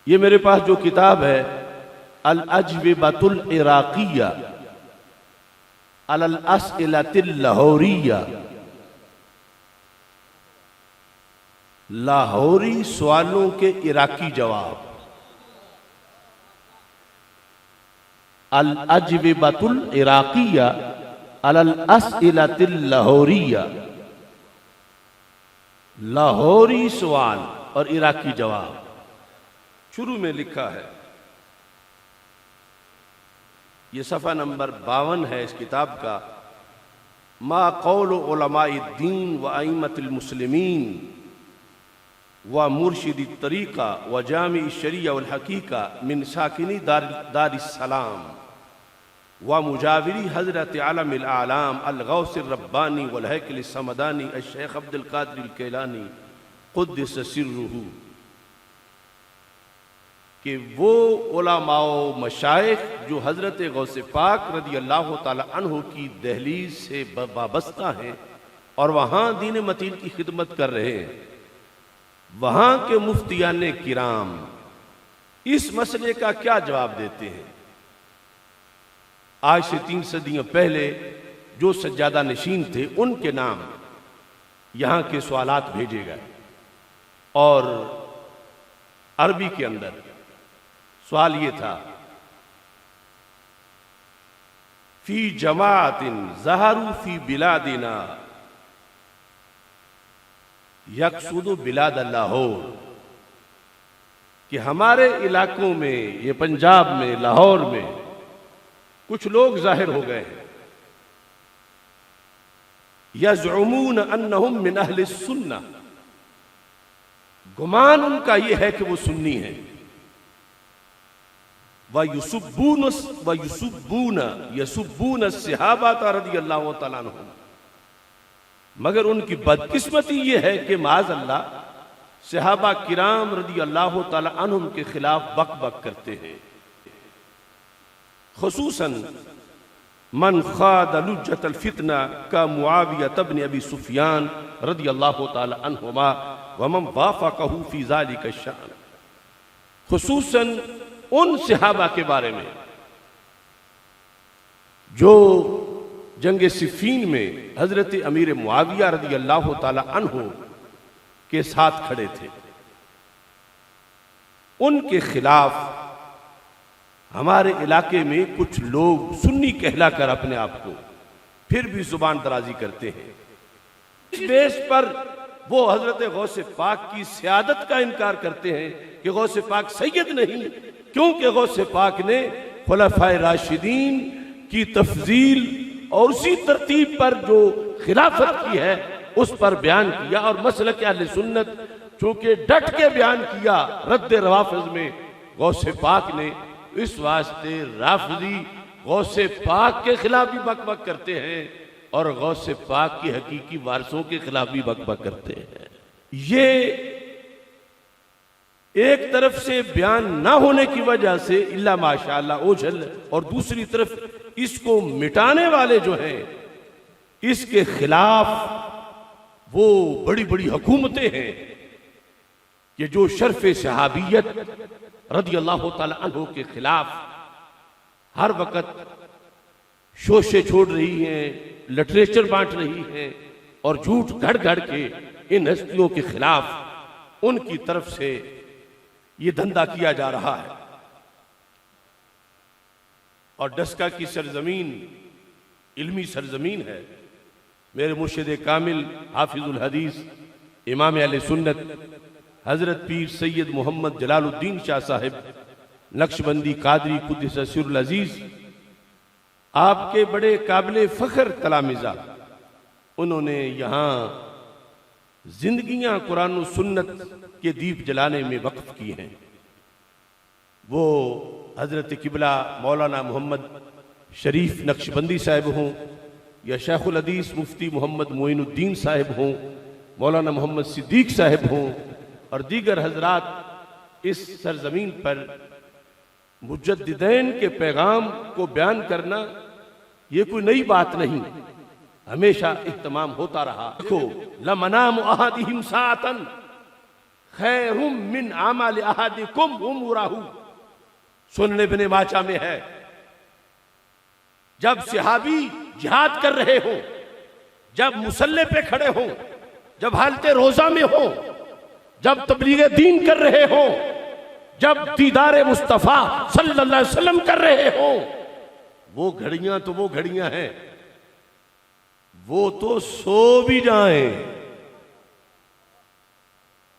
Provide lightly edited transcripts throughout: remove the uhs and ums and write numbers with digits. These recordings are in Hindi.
ये मेरे पास जो किताब है अल अजविबतुल इराकिया अलल अस्इलतिल लाहौरिया, लाहौरी सवालों के इराकी जवाब। अल अजविबतुल इराकिया अलल अस्इलतिल लाहौरिया, लाहौरी सवाल और इराकी जवाब। शुरू में लिखा है, ये सफ़ा नंबर 52 है इस किताब का। मा कौल उलमाए दीन व अइम्मतिल मुस्लिमीन व मुर्शिदी तरीक़ा व जामी शरिया वल हकीका मिन साकिनी दारिस्सलाम व मुजाविरी हज़रत आलमिल आलाम अल गौसिर रब्बानी वल हैकल समदानी अल शेख अब्दुल कादिर अल कैलानी क़ुद्दिस सिर्रुहु, कि वो उलमाओ मशाइख जो हज़रत गौस पाक रदी अल्लाह ताला अन्हु की दहलीज से वाबस्ता हैं और वहाँ दीन मतीन की खिदमत कर रहे हैं, वहाँ के मुफ्तियान किराम इस मसले का क्या जवाब देते हैं। आज से 3 सदियाँ पहले जो सज्जादा नशीन थे उनके नाम यहाँ के सवालात भेजे गए और अरबी के अंदर सवाल ये था, फी जमातिन ज़हरू फी बिलादिना यकसुदु बिलाद लाहौर, कि हमारे इलाकों में, ये पंजाब में, लाहौर में कुछ लोग जाहिर हो गए हैं, यज़उमून अन्नहुम मिन अहले सुन्ना, गुमान उनका ये है कि वो सुन्नी है, वयुसुब्बून सहाबा रदियल्लाहु तआला अन्हुम, मगर उनकी बदकिस्मती ये है कि माज़ अल्लाह सहाबा किराम रदियल्लाहु तआला अन्हुम के खिलाफ बक बक करते हैं। खुसूसन मन खाद लुज्जतल फितना का मुआविया इब्न अबी सुफियान रदियल्लाहु तआला अन्हुमा व मन वाफ़क़हु फी ज़ालिका शान, खुसूसन उन सहाबा के बारे में जो जंग सिफ़ीन में हजरत अमीर मुआविया रदी अल्लाह ताला अन्हु के साथ खड़े थे, उनके खिलाफ हमारे इलाके में कुछ लोग सुन्नी कहलाकर अपने आप को फिर भी जुबान दराजी करते हैं। इस बेस पर वो हजरत गौस पाक की सियादत का इनकार करते हैं कि गौस पाक सैयद नहीं, क्योंकि गौस पाक ने खुलफाए राशिदीन की तफजील और उसी तरतीब पर जो खिलाफत की है उस पर बयान किया, और मसलक अहले सुन्नत चूंकि डट के बयान किया रद्द रवाफिज में गौस पाक ने, इस वास्ते राफिजी गौस पाक के खिलाफ भी बक बक करते हैं और गौस पाक की हकीकी वारसों के खिलाफ भी बक बक करते हैं। ये एक तरफ से बयान ना होने की वजह से इल्ला माशाअल्लाह ओझल, और दूसरी तरफ इसको मिटाने वाले जो हैं इसके खिलाफ वो बड़ी बड़ी हुकूमतें हैं कि जो शर्फ सहाबियत रदी अल्लाह ताला अन्हु के खिलाफ हर वक्त शोशे छोड़ रही हैं, लिटरेचर बांट रही हैं और झूठ घड़ घड़ के इन हस्तियों के खिलाफ उनकी तरफ से ये धंधा किया जा रहा है। और डस्का की सरजमीन इल्मी सरजमीन है। मेरे मुर्शिद कामिल हाफिजुल हदीस इमाम अहले सुन्नत हजरत पीर सैयद मोहम्मद जलालुद्दीन शाह साहिब नक्शबंदी कादरी कुद्दस सिर्रुल अजीज, आपके बड़े काबिल फख्र तलामिज़ा, उन्होंने यहाँ जिंदगियां कुरान और सुन्नत के दीप जलाने में वक्फ की हैं। वो हजरत किबला मौलाना मोहम्मद शरीफ नक्शबंदी साहिब हों या शेखुल हदीस मुफ्ती मोहम्मद मोइनुद्दीन साहिब हों, मौलाना मोहम्मद सिद्दीक साहिब हों और दीगर हजरात, इस सरजमीन पर मुजद्दिदैन के पैगाम को बयान करना ये कोई नई बात नहीं, हमेशा इह्तमाम होता रहा। देखो लमनाम अहदिहिम साअतन, खैरुम मिन आमाल अहादिकुम उमराहु। सुनने इब्ने माजा में है, जब सहाबी जिहाद कर रहे हो, जब मुसल्ले पे खड़े हो, जब हालते रोजा में हो, जब तबलीग दीन कर रहे हो, जब दीदार मुस्तफा सल्लल्लाहु अलैहि वसल्लम कर रहे हो, वो घड़ियां तो वो घड़ियां हैं, वो तो सो भी जाएं।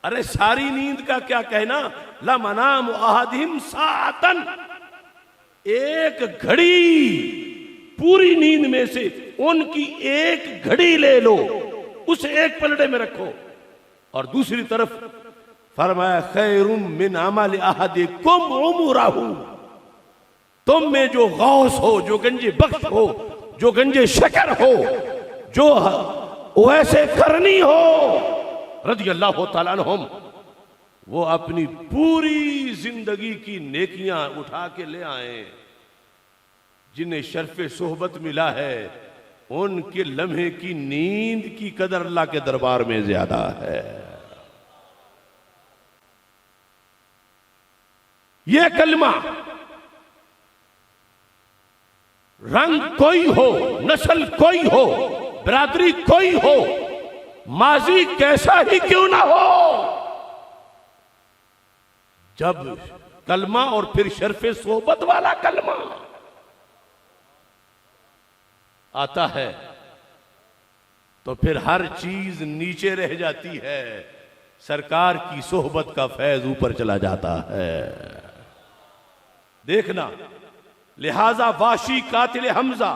अरे सारी नींद का क्या कहना, ला मनाम अहादिहिम साअतन, एक घड़ी पूरी नींद में से उनकी एक घड़ी ले लो, उस एक पलड़े में रखो। और दूसरी तरफ फरमाया खैरुम मिन अमल अहदिकुम उमराहु, तुम में जो गौस हो, जो गंजे बख्श हो, जो गंजे शकर हो, जो वैसे करनी हो रज़ी अल्लाह तआला अन्हुम, वो अपनी पूरी जिंदगी की नेकियां उठा के ले आए। जिन्हें शर्फ़े सोहबत मिला है, उनके लम्हे की नींद की कदर अल्लाह के दरबार में ज्यादा है। यह कलमा रंग कोई हो, नस्ल कोई हो, बरादरी कोई हो, माजी कैसा ही क्यों ना हो, जब कलमा और फिर शर्फ़े सोहबत वाला कलमा आता है तो फिर हर चीज नीचे रह जाती है, सरकार की सोहबत का फैज ऊपर चला जाता है। देखना, लिहाजा वाशी कातिल हमजा,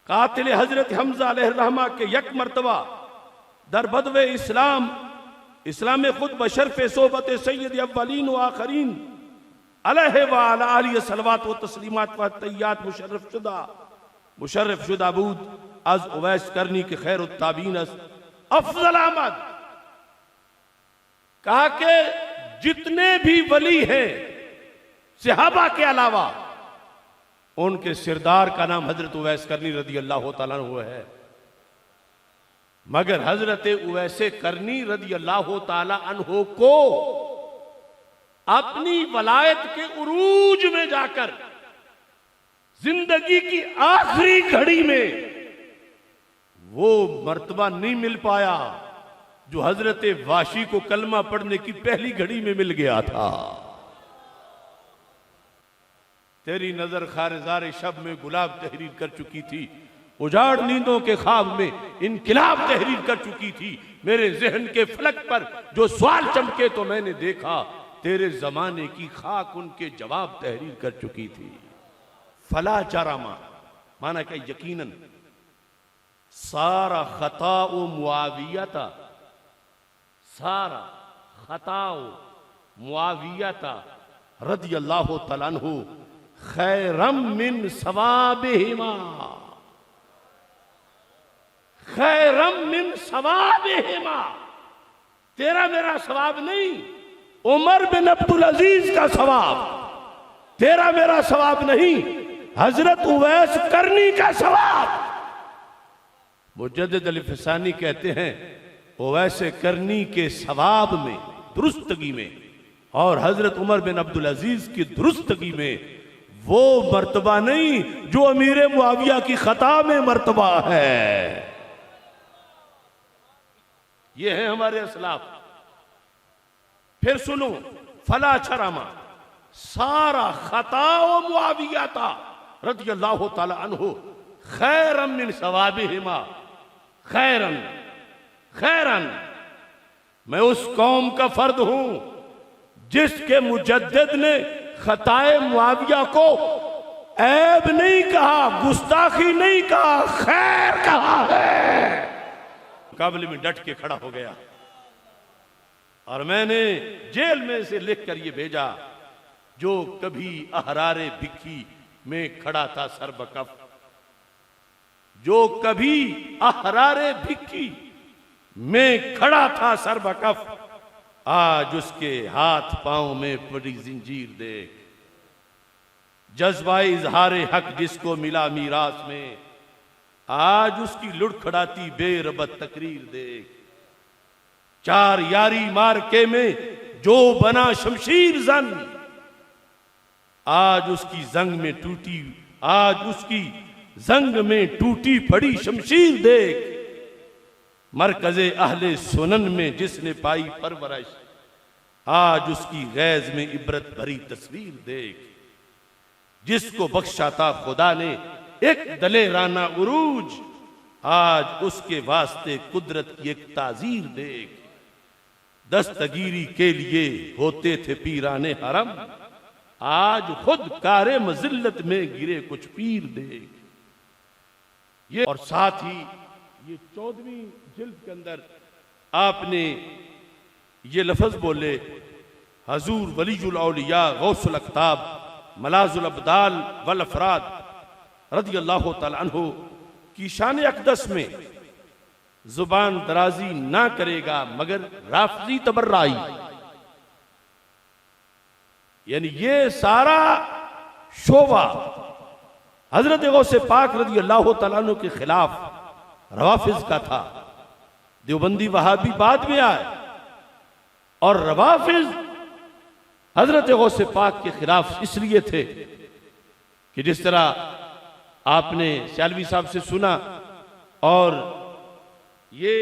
कातिल हजरत हमजा अलैहिर्रहमा के यक मर्तबा दर बदवे इस्लाम, इस्लाम में खुद बशर्फ़े सोहबत सय्यद अव्वलीन व आखरीन अलैहि व अला आलिहि सलवात व तस्लीमात व तय्यात मुशर्रफ शुदा बूद अज उवैस करनी के खैर ताबीन अफजल अहमद, कहा कि जितने भी वली हैं सहाबा के अलावा, उनके सिरदार का नाम हजरत उवैस करनी रदी अल्लाह तआला अन्हु है। मगर हजरत उवैस करनी रदी अल्लाह तआला अन्हु को अपनी वलायत के उरूज में जाकर जिंदगी की आखिरी घड़ी में वो मर्तबा नहीं मिल पाया जो हजरत वाशी को कलमा पढ़ने की पहली घड़ी में मिल गया था। तेरी नजर खारिजार शब में गुलाब तहरीर कर चुकी थी, उजाड़ नींदों के ख्वाब में इनकिलाब तहरीर कर चुकी थी, मेरे जहन के फलक पर जो सवाल चमके तो मैंने देखा, तेरे जमाने की खाक उनके जवाब तहरीर कर चुकी थी। फला चरामा माना क्या, यकीनन सारा खताओ मुआविया था, सारा खताओ मुआविया था रज़ी अल्लाह तआला अन्हु खैरम मिन सवाबिहिमा, खैरम मिन सवाबिहिमा, तेरा मेरा सवाब नहीं, उमर बिन अब्दुल अजीज का सवाब, तेरा मेरा सवाब नहीं, हजरत उवैस करनी का सवाब। मुजद्दिद अल-फ़सानी कहते हैं उवैस करनी के सवाब में, दुरुस्तगी में, और हजरत उमर बिन अब्दुल अजीज की दुरुस्तगी में वो मर्तबा नहीं जो अमीर मुआविया की खता में मर्तबा है। ये है हमारे असलाफ। फिर सुनो, फला चरामा सारा खताओ मुआविया था रज़ी अल्लाह तआला अन्हु खैरम मिन सवाबिहिमा, खैरन खैरन, मैं उस कौम का फर्द हूं जिसके मुजद्दिद ने खताए मुआविया को ऐब नहीं कहा, गुस्ताखी नहीं कहा, खैर कहा है। मुकाबले में डट के खड़ा हो गया और मैंने जेल में से लिख कर ये भेजा, जो कभी अहरारे भिक्की में खड़ा था सरबकफ, जो कभी अहरारे भिक्की में खड़ा था सरबकफ, आज उसके हाथ पांव में पड़ी जिंजीर देख, जज्बा इजहारे हक जिसको मिला मीरास में, आज उसकी लुढ़खड़ाती बेरबत तकरीर देख, चार यारी मार्के में जो बना शमशीर जन, आज उसकी जंग में टूटी, आज उसकी जंग में टूटी पड़ी शमशीर देख। मरकज़े अहले सुनन में जिसने पाई परवरिश, आज उसकी गैज में इबरत भरी तस्वीर देख। जिसको बख्शा था खुदा ने एक दले राना उरूज, आज उसके वास्ते कुदरत की एक ताजीर देख। दस्तगीरी के लिए होते थे पीराने हरम, आज खुद कारे मजिल्लत में गिरे कुछ पीर देख। ये और साथ ही ये 14वीं जिल्द के अंदर आपने ये लफ्ज बोले, हजूर वलीजुल औलिया गौसुल अख्ताब मलाजुल अब्दाल वल अफराद रज़ी अल्लाह तआला अन्हु की शान अक़दस में जुबान दराजी ना करेगा मगर राफजी तबर्राई। यानी ये सारा शोबा हजरत गौसे पाक रज़ी अल्लाह तआला अन्हु के खिलाफ रवाफिज का था। देवबंदी वहाबी बाद में आए और रवाफिज हजरत गौसे पाक के खिलाफ इसलिए थे कि जिस तरह आपने सियालवी साहब से सुना, और ये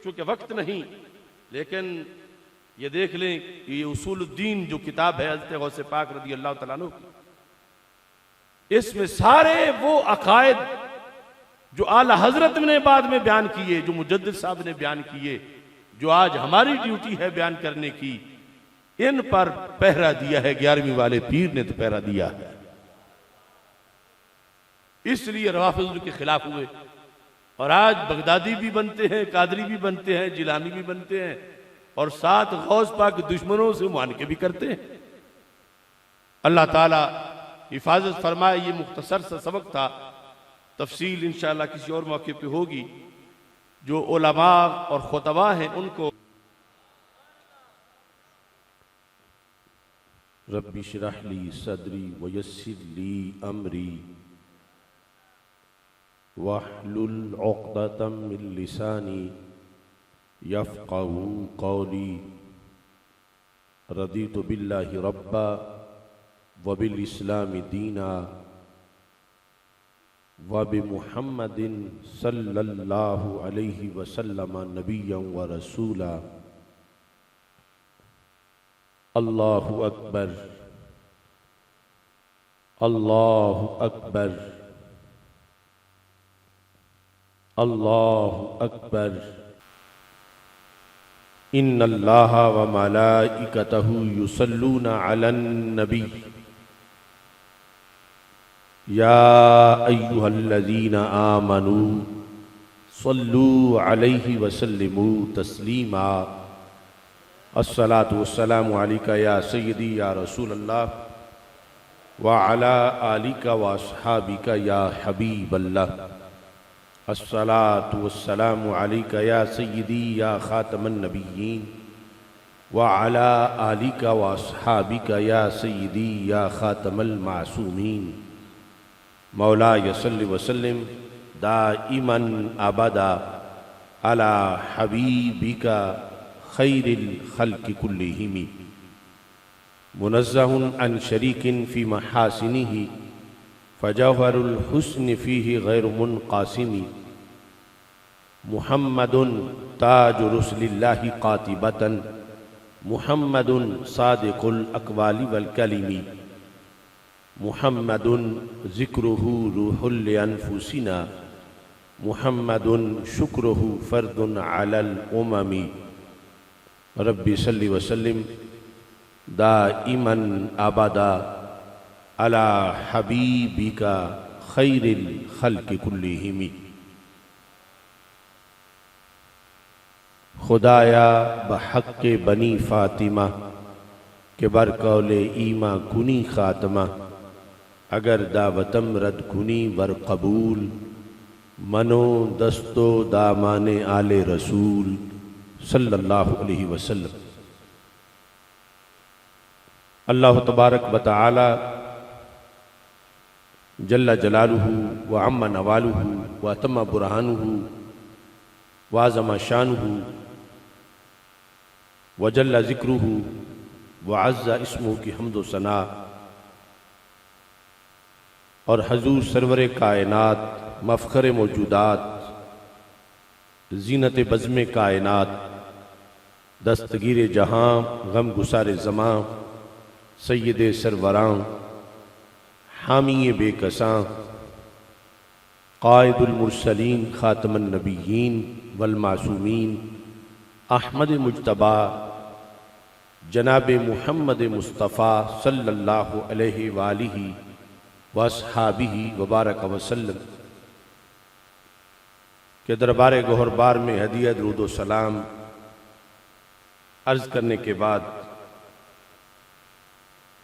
चूंकि वक्त नहीं, लेकिन ये देख लें कि ये उसूलुद्दीन जो किताब है हजरत गौसे पाक रज़ी अल्लाह तआला अन्हु की, इसमें सारे वो अकायद जो आला हजरत ने बाद में बयान किए, जो मुजद्दिद साहब ने बयान किए, जो आज हमारी ड्यूटी है बयान करने की, इन पर पहरा दिया है 11वीं वाले पीर ने तो पहरा दिया है। इसलिए रवाफिज के खिलाफ हुए और आज बगदादी भी बनते हैं, कादरी भी बनते हैं, जिलानी भी बनते हैं और साथ गौस पाक के दुश्मनों से मुआनके भी करते हैं। अल्लाह ताला हिफाजत फरमाए। ये मुख्तसर सा सबक था, तफसील इंशाअल्लाह किसी और मौके पे होगी। जो उलमा और खुतबा हैं उनको रब्बि इश्रह ली सदरी वयस्सिर ली अमरी वहलुल उक़दतम मिन लिसानी यफ़क़हू क़ौली रदीतु बिल्लाहि रब्बा व बिल इस्लामी दीना व बि मुहम्मदिन सल्लल्लाहु अलैहि वसल्लम नबिय्यन व रसूला। अल्लाहु अकबर, अल्लाहु अकबर, अल्लाहु अकबर। इन्नल्लाहा व मलाइकतहु युसल्लूना अलन नबी या अय्युहल्लज़ीना आमनू सल्लू अलैहि वसल्लिमू तस्लीमा। अस्सलातु वस्सलामु अलैका या सय्यदी या रसूल अल्लाह व अला आलिका व अस्हाबिका या हबीब अल्लाह। अस्सलातु वस्सलामु अलैका या सय्यदी या खातमन नबिय्यीन व अला आलिका व अस्हाबिका या सय्यदी या खातमल मासूमीन। मौला सल्लि वसल्लिम दाइमन अबदा अला हबीबिका खैरिल खल्क़ि कुल्लिहिम मुनज़्ज़हुन अन शरीकिन फ़ी महासिनिही फ़जौहरुल हुस्न फ़ीहि गैर मुनक़ासिमी। मुहम्मदुन ताजु रुसलिल्लाहि क़ातिबतन मुहम्मदुन सादिक़ुल अक़वालि वल कलिमी। मुहम्मदुन ज़िक्रुहु रूहुल अनफुसिना मुहम्मदुन शुक्रुहु फ़र्दुन अलल उममी। रब्बि सल्लि वसल्लिम दाइमन अबदा अला हबीबिका खैरिल खल्क़ि कुल्लिहिम। खुदाया बहक़्क़े बनी फ़ातिमा के बरकौले ईमा कुनी ख़ातमा। अगर दावतम रद कुनी वर कबूल मनो दस्तो दामाने आले रसूल सल्लल्लाहु अलैहि वसल्लम। अल्लाह तबारक व तआला जल्ला जलालुहु व अम्मा नवालुहु व अतम्मा बुरहानुहु व अज़्ज़मा शानुहु वजल्ला ज़िक्रुहु व अज़्ज़ा इस्मुहु की हम्द व सना और हजूर सरवर कायनात मफ़ख़र मौजूदात ज़ीनत बज़्म कायनात दस्तगीर जहाँ गम गुसार ज़मां सैयद सरवरां हामी बेकसां क़ाइदुल मुरसलीन ख़ातमुन नबिय्यीन वल मासूमीन अहमद मुज्तबा जनाब मुहम्मद मुस्तफ़ा सल्लल्लाहु अलैहि वालिहि व अस्हाबिही व बारक वसल्लम के दरबार गौहरबार में हदिया दुरूद व सलाम अर्ज़ करने के बाद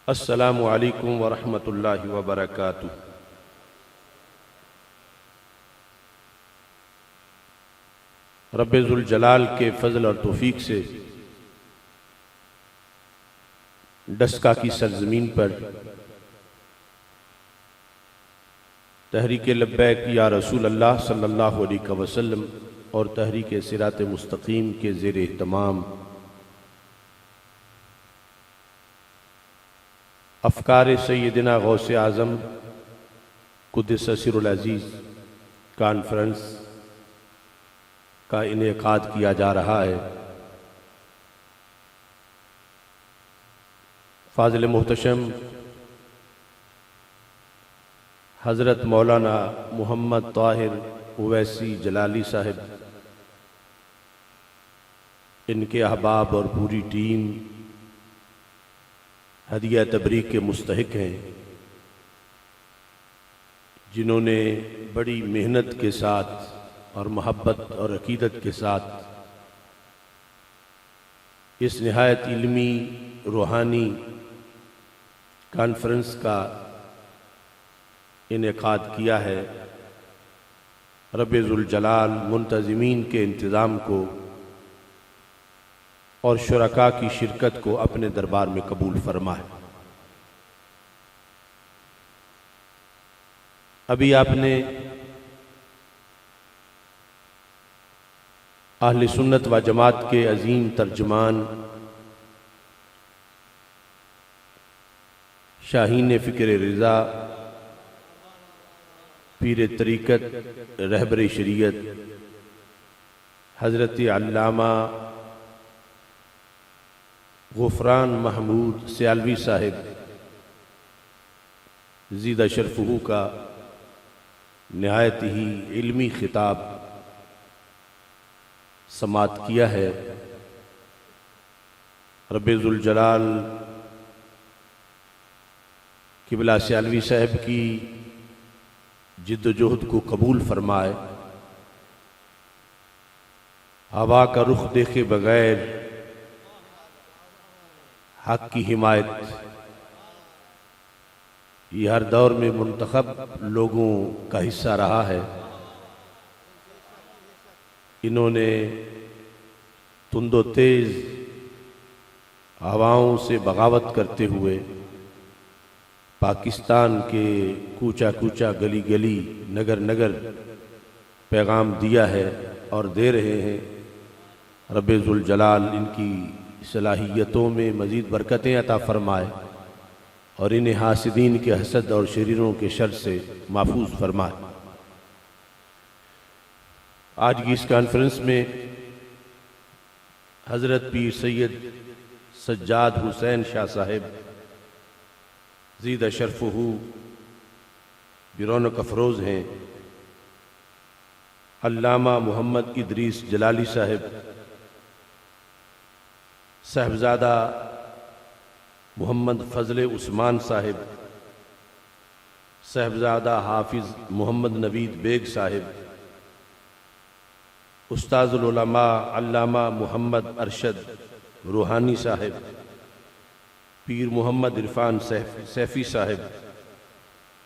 अस्सलामु अलैकुम व रहमतुल्लाहि व बरकातुहू। रब्बे ज़ुल जलाल के फ़ज़ल और तौफ़ीक़ से डस्का की सरज़मीन पर तहरीक लब्बैक या रसूल अल्लाह सल्लल्लाहु अलैहि वसल्लम और तहरीक सिरात मुस्तकीम के ज़ेर एहतमाम अफ़कार सैयदना गौसे आज़म क़ुद्दस सिरुल अज़ीज़ कॉन्फ्रेंस का इनेकाद किया जा रहा है। फ़ाज़िल मुहतशम हज़रत मौलाना मोहम्मद ताहिर उवैसी जलाली साहिब, इनके अहबाब और पूरी टीम हदिया तबरीक के मुस्तहिक हैं, जिन्होंने बड़ी मेहनत के साथ और मोहब्बत और अकीदत के साथ इस निहायत इल्मी रूहानी कॉन्फ्रेंस का इनेकाद किया है। रब्बे ज़ुल जलाल मुंतज़िमीन के इंतज़ाम को और शुरका की शिरकत को अपने दरबार में कबूल फरमाए। अभी आपने अहले सुन्नत व जमात के अजीम तर्जुमान शाहीन फ़िक्र रिज़ा पीर तरीक़त रहबर शरीयत हज़रत अल्लामा गुफ़रान महमूद सियालवी साहिब ज़ीदा शरफ़ुहू का निहायत ही इल्मी खिताब समात किया है। रब्बे ज़ुल जलाल क़िबला सियालवी साहब की जिद्दोजहद को कबूल फरमाए। हवा का रुख देखे बगैर हक़ की हिमायत ये हर दौर में मुंतखब लोगों का हिस्सा रहा है। इन्होंने तुंदो तेज़ हवाओं से बगावत करते हुए पाकिस्तान के कूचा कूचा गली गली नगर नगर पैगाम दिया है और दे रहे हैं। रब्बे ज़ुल जलाल इनकी सलाहियतों में मज़ीद बरकतें अता फ़रमाए और इन्हें हासिदीन के हसद और शरीरों के शर से महफूज फरमाए। आज की इस कॉन्फ्रेंस में हज़रत पीर सैयद सज्जाद हुसैन शाह साहिब ज़ीदा शरफ़ुहू बिरौनक अफरोज़ हैं। अल्लामा मोहम्मद इदरीस जलाली साहिब, साहिबज़ादा मोहम्मद फ़ज़ल उस्मान साहिब, साहिबज़ादा हाफिज़ मोहम्मद नवीद बेग साहिब, उस्ताज़ुल उलमा अल्लामा मोहम्मद अरशद रूहानी साहिब, पीर मोहम्मद इरफान सैफ़ी साहिब,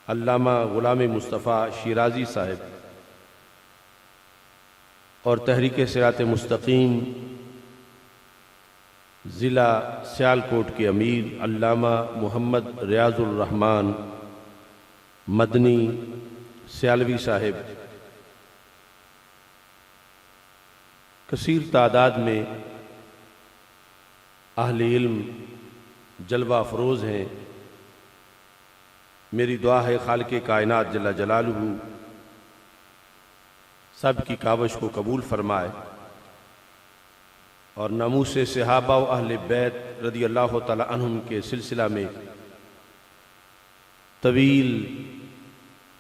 अल्लामा ग़ुलाम मुस्तफ़ा शिराज़ी साहिब और तहरीक सिरात मुस्तकीम ज़िला सियालकोट के अमीर अल्लामा मोहम्मद रियाज़ुर रहमान मदनी सियालवी साहिब कसीर तादाद में अहले इल्म जलवा अफरोज़ हैं। मेरी दुआ है खालिक़े कायनात जल्ला जलालुहू सब की कावश को कबूल फरमाए और नमूसे सहाबा व अहले बैत रदी अल्लाह तआला अन्हुम के सिलसिला में तवील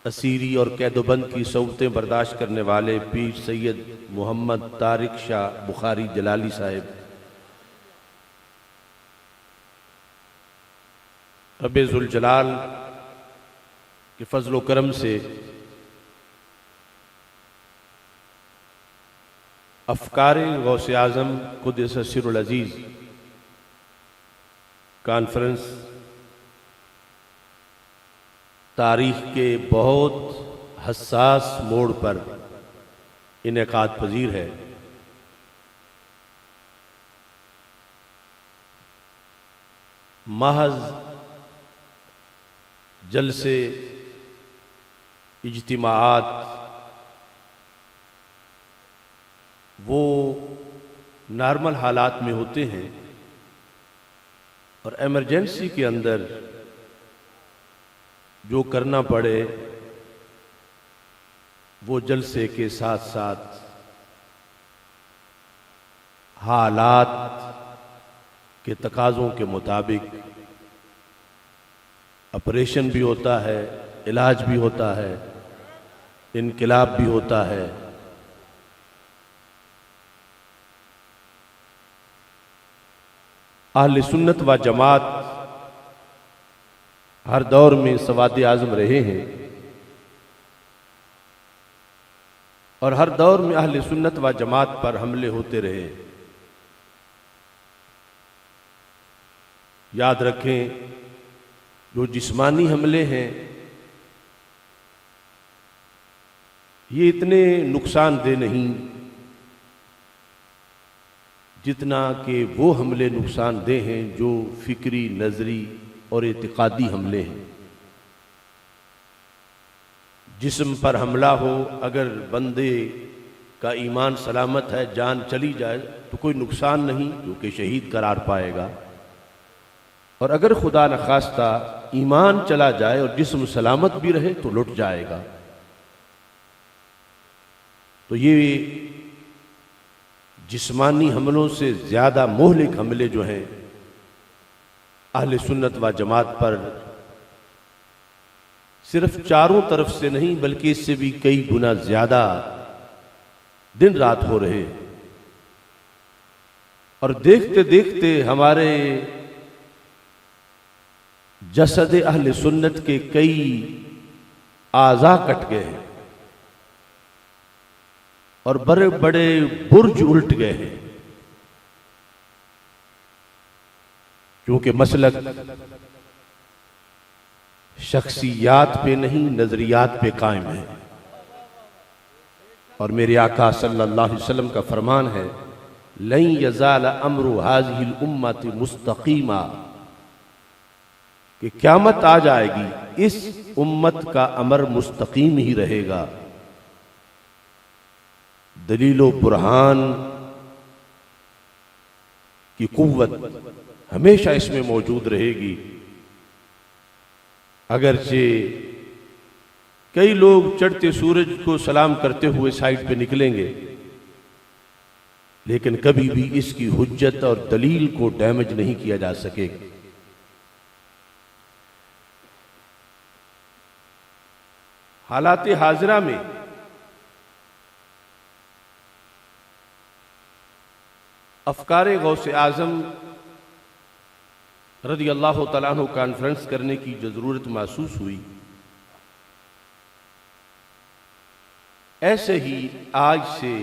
असीरी और कैदोबंद की सऊबतें बर्दाश्त करने वाले पीर सैयद मोहम्मद तारिक शाह बुखारी जलाली साहिब रब्बे ज़ुल जलाल के फजल करम से अफ़कार गौसे आज़म क़ुद्दस सिरुल अज़ीज़ कॉन्फ्रेंस तारीख़ के बहुत हसास मोड़ पर इनेकाद पजीर है। महज जलसे इज्तिमाआत वो नॉर्मल हालात में होते हैं और एमरजेंसी के अंदर जो करना पड़े वो जलसे के साथ साथ हालात के तकाज़ों के मुताबिक ऑपरेशन भी होता है, इलाज भी होता है, इनकलाब भी होता है। अहले सुन्नत व जमात हर दौर में सवाद आज़म रहे हैं और हर दौर में अहले सुन्नत व जमात पर हमले होते रहे। याद रखें, जो जिस्मानी हमले हैं ये इतने नुकसानदेह नहीं जितना कि वो हमले नुकसानदेह हैं जो फिक्री, नजरी और एतिकादी हमले हैं। जिस्म पर हमला हो, अगर बंदे का ईमान सलामत है, जान चली जाए तो कोई नुकसान नहीं, क्योंकि शहीद करार पाएगा। और अगर खुदा न खास्ता ईमान चला जाए और जिस्म सलामत भी रहे तो लुट जाएगा। तो ये जिस्मानी हमलों से ज़्यादा मोहलिक हमले जो हैं अहले सुन्नत व जमात पर सिर्फ चारों तरफ से नहीं बल्कि इससे भी कई गुना ज़्यादा दिन रात हो रहे हैं। और देखते देखते हमारे जसद अहले सुन्नत के कई आज़ा कट गए हैं और बड़े बड़े बुर्ज उल्ट गए हैं, क्योंकि मसलक शख्सियात पे नहीं नजरियात पे कायम है। और मेरे आका सल्लल्लाहु अलैहि वसल्लम का फरमान है, लन यज़ाल अम्रु हाज़िहिल उम्मति मुस्तक़ीमा, कि क़यामत आ जाएगी इस उम्मत का अमर मुस्तकीम ही रहेगा। दलीलो बुरहान की कुव्वत हमेशा इसमें मौजूद रहेगी। अगरचे कई लोग चढ़ते सूरज को सलाम करते हुए साइड पे निकलेंगे, लेकिन कभी भी इसकी हुज्जत और दलील को डैमेज नहीं किया जा सकेगा। हालात हाजिरा में अफकारे गौसे आज़म रज़ी अल्लाह तआला अन्हु कॉन्फ्रेंस करने की जो ज़रूरत महसूस हुई, ऐसे ही आज से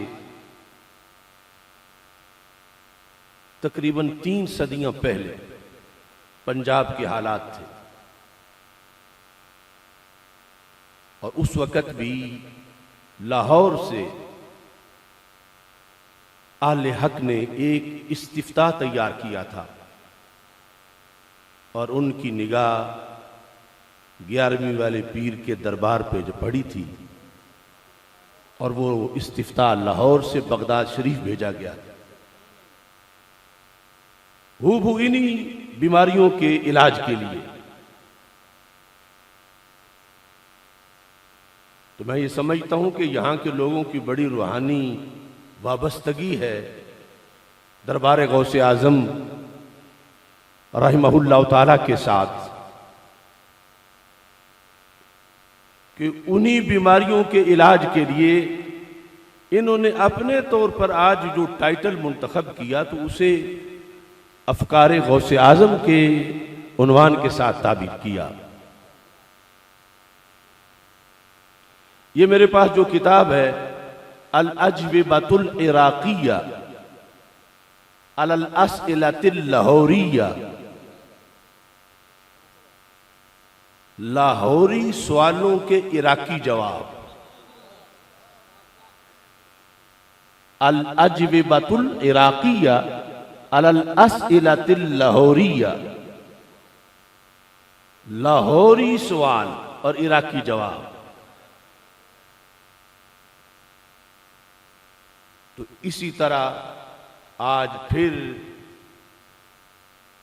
तकरीबन 3 सदियां पहले पंजाब के हालात थे। और उस वक़्त भी लाहौर से आले हक ने एक इस्तिफ्ताह तैयार किया था और उनकी निगाह 11वीं वाले पीर के दरबार पे जो पड़ी थी और वो इस्तिफ्ताह लाहौर से बगदाद शरीफ भेजा गया। हूबहू इन्हीं बीमारियों के इलाज के लिए। तो मैं ये समझता हूं कि यहाँ के लोगों की बड़ी रूहानी वाबस्तगी है दरबार गौसे आजम रहमहुल्लाह ताला के साथ, कि उन्हीं बीमारियों के इलाज के लिए इन्होंने अपने तौर पर आज जो टाइटल मुंतखब किया तो उसे अफकार गौसे आजम के उन्वान के साथ ताबीर किया। ये मेरे पास जो किताब है अल अजविबतुल इराकिया अलल अस्इलतिल लाहौरिया, लाहौरी सवालों के इराकी जवाब, अल अजविबतुल इराकिया अलल अस्इलतिल लाहौरिया, लाहौरी सवाल और इराकी जवाब। तो इसी तरह आज फिर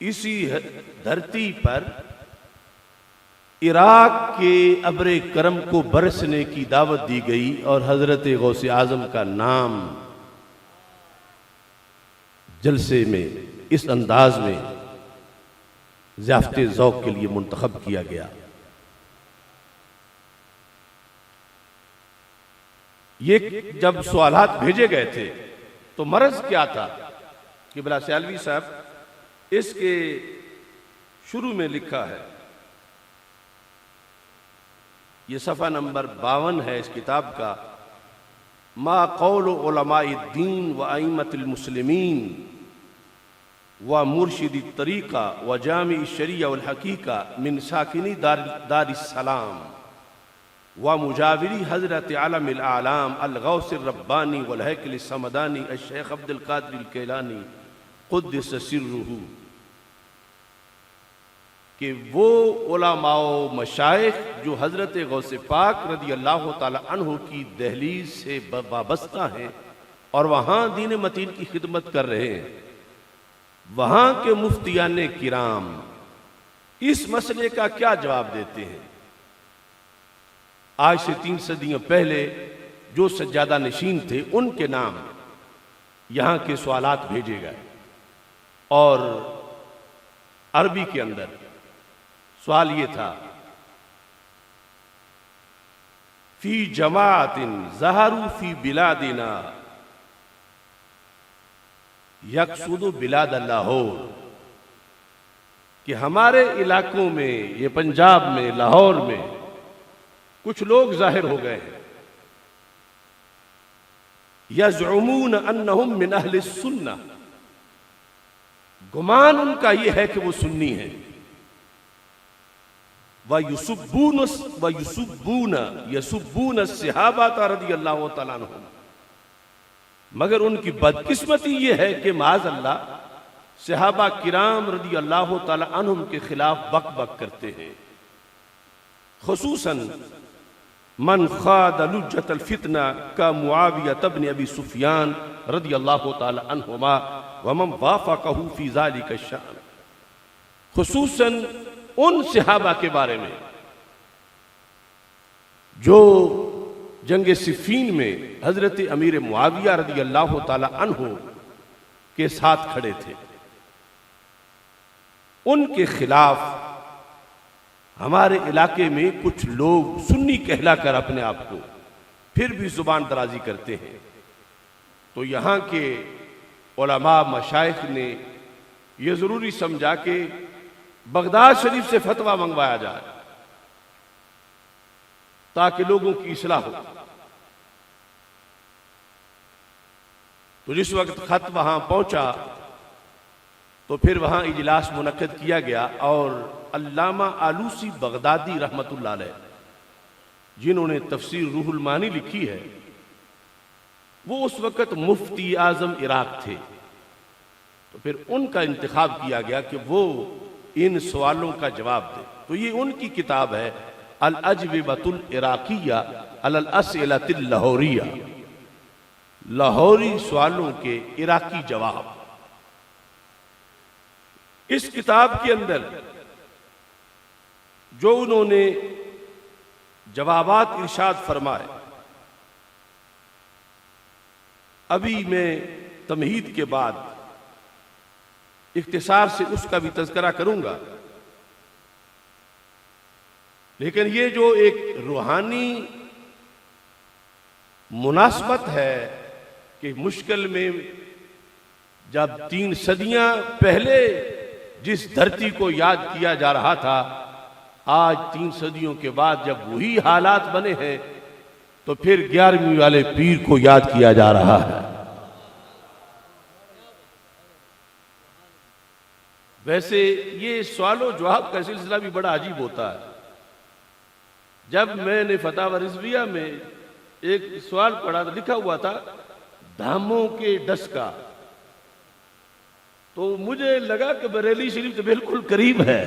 इसी धरती पर इराक के अब्रे करम को बरसने की दावत दी गई और हजरत गौसे आजम का नाम जलसे में इस अंदाज में ज़ियाफ़ते ज़ौक़ के लिए मुंतखब किया गया। ये जब सवालात भेजे गए थे तो मरज क्या था कि बिला सैलवी साहब इसके शुरू में लिखा है, ये सफ़ा नंबर 52 है इस किताब का, मा कौल उलमाए दीन व अइम्मतिल मुस्लिमीन व मुर्शिदी तरीक़ा व जामी शरिया वल हकीका मिन साकिनी दारिस्सलाम व मुजाविरी हज़रत आलमिल आलाम अल गौस रब्बानी वल हैकल समदानी शेख अब्दुल कादिर कैलानी क़ुद्दस सिर्रुहु, कि वो उलमाओ मशाइख जो हज़रत गौसे पाक रज़ी अल्लाह ताला अन्हु की दहलीज से वाबस्ता हैं और वहाँ दीन मतीन की खिदमत कर रहे हैं, वहाँ के मुफ्तियान किराम इस मसले का क्या जवाब देते हैं। आज से 3 सदियों पहले जो सज्जादा नशीन थे उनके नाम यहाँ के सवालात भेजे गए और अरबी के अंदर सवाल ये था, फी जमातिन ज़हरू फी बिलादिना यकसुदु बिलाद लाहौर, कि हमारे इलाकों में, ये पंजाब में, लाहौर में कुछ लोग जाहिर हो गए हैं, यज़उमून अन्नहुम मिन अहले सुन्ना, गुमान उनका यह है कि वो सुन्नी है, वयुसुब्बून सहाबा रज़ियल्लाहु तआला अन्हुम, मगर उनकी बदकिस्मती यह है कि माज़अल्लाह सहाबा किराम रज़ियल्लाहु तआला अन्हुम के खिलाफ बक बक करते हैं। खुसूसन मन खाद लुज्जतल फितना का मुआविया इब्न अबी सुफियान रज़ियल्लाहु तआला अन्हुमा व मन वाफ़क़हु फी ज़ालिका शान, खुसूसन उन सहाबा के बारे में जो जंग सिफ़ीन में हजरत अमीर मुआविया रज़ियल्लाहु तआला अन्हु के साथ खड़े थे, उनके खिलाफ हमारे इलाके में कुछ लोग सुन्नी कहलाकर अपने आप को फिर भी जुबान दराजी करते हैं। तो यहाँ के उलमा मशाइख ने यह ज़रूरी समझा कि बगदाद शरीफ से फतवा मंगवाया जाए ताकि लोगों की इस्लाह हो। तो जिस वक्त खत वहां पहुंचा तो फिर वहां इजलास मुनक्कद किया गया और अल्लामा आलूसी बगदादी रहमतुल्लाह अलैह, जिन्होंने तफसीर रूहुल मानी लिखी है, वो उस वक्त मुफ्ती आजम इराक थे। तो फिर उनका इंतखाब किया गया कि वो इन सवालों का जवाब दे। तो ये उनकी किताब है अल अजविबतुल इराकिया अलल अस्इलतिल लाहौरिया, लाहौरी सवालों के इराकी जवाब। इस किताब के अंदर जो उन्होंने जवाबात इरशाद फरमाए, अभी मैं तमहीद के बाद इख्तिसार से उसका भी तज़किरा करूंगा। लेकिन ये जो एक रूहानी मुनासबत है कि मुश्किल में जब 3 सदियां पहले जिस धरती को याद किया जा रहा था, आज 3 सदियों के बाद जब वही हालात बने हैं तो फिर 11वीं वाले पीर को याद किया जा रहा है। वैसे ये सवालो जवाब का सिलसिला भी बड़ा अजीब होता है। जब मैंने फतावा रिजविया में एक सवाल पढ़ा तो लिखा हुआ था धामों के डस का, तो मुझे लगा कि बरेली शरीफ तो बिल्कुल करीब है,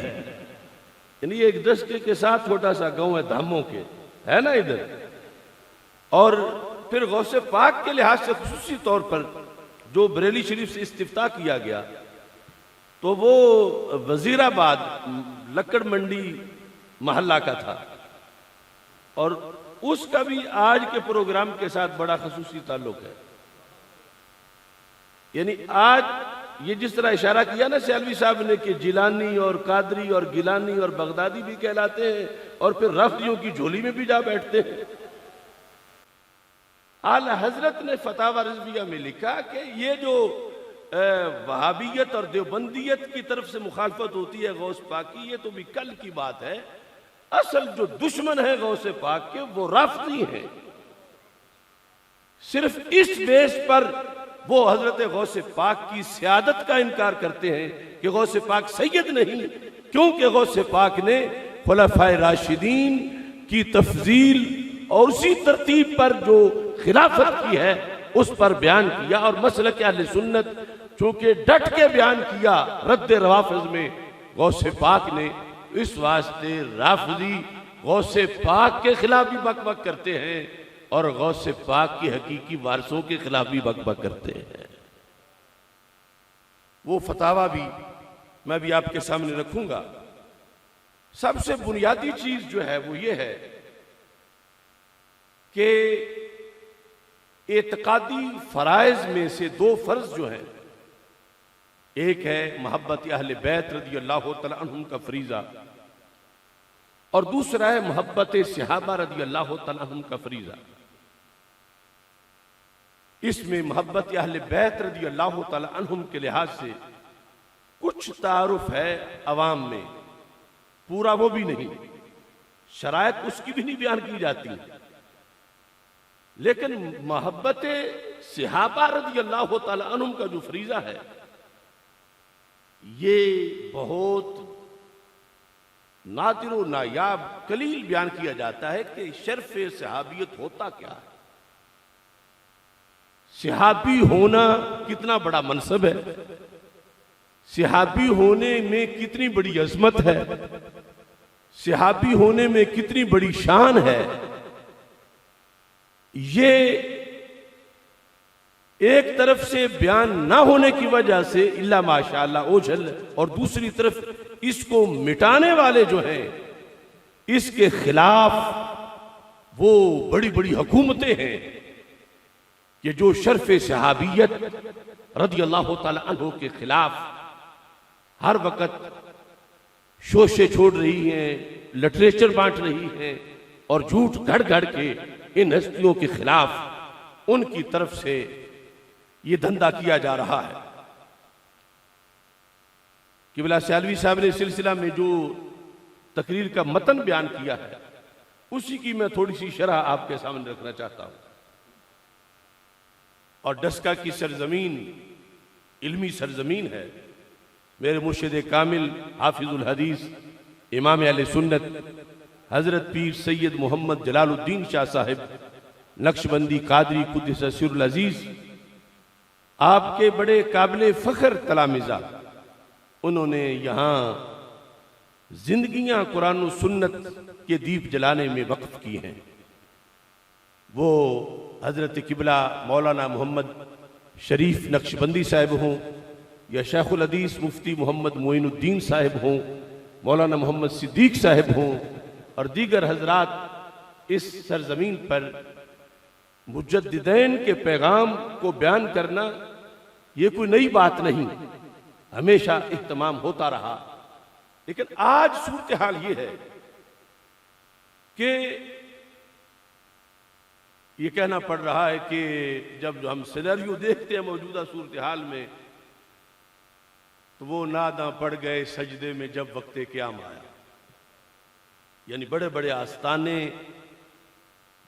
यानी एक दस्के के साथ छोटा सा गांव है धामों के, है ना इधर। और फिर गौसे पाक के लिहाज से खुसूसी तौर पर जो बरेली शरीफ से इस्तिफ्ता किया गया तो वो वजीराबाद लक्कड़ मंडी मोहल्ला का था, और उसका भी आज के प्रोग्राम के साथ बड़ा खसूसी ताल्लुक है। यानी आज ये जिस तरह इशारा किया ना सियालवी साहब ने कि जिलानी और कादरी और गिलानी और बगदादी भी कहलाते हैं और फिर रफ्तियों की झोली में भी जा बैठते हैं। आला हजरत ने फतावा रिजविया में लिखा कि ये जो वहाबियत और देवबंदियत की तरफ से मुखालफत होती है गौस पाक की, ये तो भी कल की बात है। असल जो दुश्मन है गौसे पाक के वो राफजी हैं। सिर्फ इस बेस पर वो हजरत गौसे पाक की सियादत का इनकार करते हैं कि गौसे पाक सैयद नहीं, क्योंकि गौसे पाक ने खुलफाए राशिदीन की तफजील और उसी तरतीब पर जो खिलाफत की है उस पर बयान किया, और मसलक अहले सुन्नत चूंकि डट के बयान किया रद्द रवाफिज में गौसे पाक ने, इस वास्ते राफजी गौसे पाक के खिलाफ भी बक बक करते हैं और गौसे पाक की हकीकी वारसों के खिलाफ भी बक बक करते हैं। वो फतावा भी मैं भी आपके सामने रखूंगा। सबसे बुनियादी चीज जो है वो ये है कि एतकादी फराइज में से 2 फर्ज जो हैं, एक है मोहब्बत अहले बैत रज़ी अल्लाह तआला अन्हुम का फरीजा, और दूसरा है मोहब्बत सहाबा रज़ी अल्लाह तआला अन्हुम का फरीजा। इसमें मोहब्बत अहले बैत रज़ी अल्लाह तआला अन्हुम के लिहाज से कुछ तारुफ है अवाम में, पूरा वो भी नहीं, शरायत उसकी भी नहीं बयान की जाती, लेकिन मोहब्बत सहाबा रज़ी अल्लाह तआला अन्हुम का जो फरीजा है ये बहुत नादिर व नायाब कलील बयान किया जाता है कि शर्फ सहाबियत होता क्या है। सहाबी होना कितना बड़ा मनसब है, सहाबी होने में कितनी बड़ी अजमत है, सहाबी होने में कितनी बड़ी शान है। ये एक तरफ से बयान ना होने की वजह से इल्ला माशाअल्लाह ओझल, और दूसरी तरफ इसको मिटाने वाले जो हैं इसके खिलाफ वो बड़ी बड़ी हुकूमतें हैं कि जो शर्फ सहाबियत रज़ी अल्लाह तआला अन्हु के खिलाफ हर वक्त शोशे छोड़ रही हैं, लिटरेचर बांट रही हैं और झूठ घड़ घड़ के इन हस्तियों के खिलाफ उनकी तरफ से ये धंधा किया जा रहा है। किबला सियालवी साहब ने सिलसिला में जो तकरीर का मतन बयान किया है उसी की मैं थोड़ी सी शरह आपके सामने रखना चाहता हूं। और डस्का की सरजमीन इल्मी सरजमीन है। मेरे मुर्शिद कामिल हाफिजुल हदीस इमाम अहले सुन्नत हजरत पीर सैयद मोहम्मद जलालुद्दीन शाह साहिब नक्शबंदी कादरी कुद्दस सिर्रुल अजीज आपके बड़े काबिल फख्र तलामिज़ा, उन्होंने यहाँ जिंदगियां कुरान सुन्नत के दीप जलाने में वक्फ की हैं। वो हजरत किबला मौलाना मोहम्मद शरीफ नक्शबंदी साहब हों या शेखुल हदीस मुफ्ती मोहम्मद मोइनुद्दीन साहिब हों, मौलाना मोहम्मद सिद्दीक साहिब हों और दीगर हजरात इस सरजमीन पर मुजद्दिदैन के पैगाम को बयान करना ये कोई नई बात नहीं, हमेशा इह्तमाम होता रहा। लेकिन आज सूरत हाल ये है कि ये कहना पड़ रहा है कि जब हम सिनेरियो देखते हैं मौजूदा सूरत हाल में, तो वो नादा पड़ गए सजदे में जब वक्ते क़याम आया। यानी बड़े बड़े आस्ताने,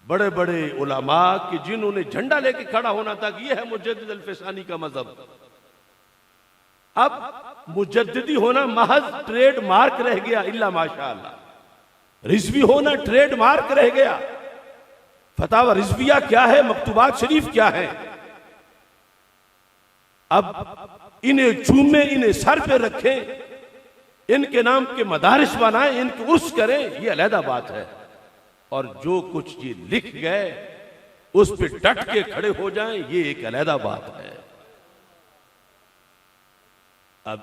बड़े बड़े उलमा कि जिन्होंने झंडा लेके खड़ा होना था कि ये है मुजद्दिद अल-फ़सानी का मजहब, अब मुजद्दिदी होना महज ट्रेड मार्क रह गया। इल्ला माशाअल्लाह रिज़वी होना ट्रेड मार्क रह गया। फतावा रिज़विया क्या है, मकतूबात शरीफ क्या है, अब इन्हें चूमे, इन्हें सर पे रखें, इनके नाम के मदारिस बनाएं, इनके उर्स करें, ये अलहदा बात है। और जो कुछ ये लिख गए उस पे डट के खड़े हो जाएं, ये एक अलहदा बात है। अब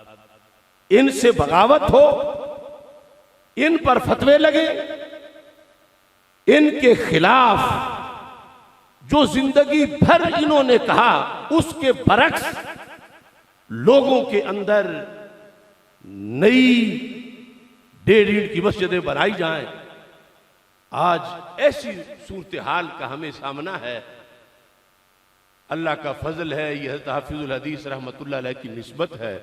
इनसे बगावत हो, इन पर फतवे लगे, इनके खिलाफ जो जिंदगी भर इन्होंने कहा उसके बरक्स लोगों के अंदर नई 1.5 ईंट की मस्जिदें बनाई जाएं। आज ऐसी सूरत हाल का हमें सामना है। अल्लाह का फजल है, यह हज़रत हाफिजुल हदीस रहमतुल्लाह अलैह की निस्बत है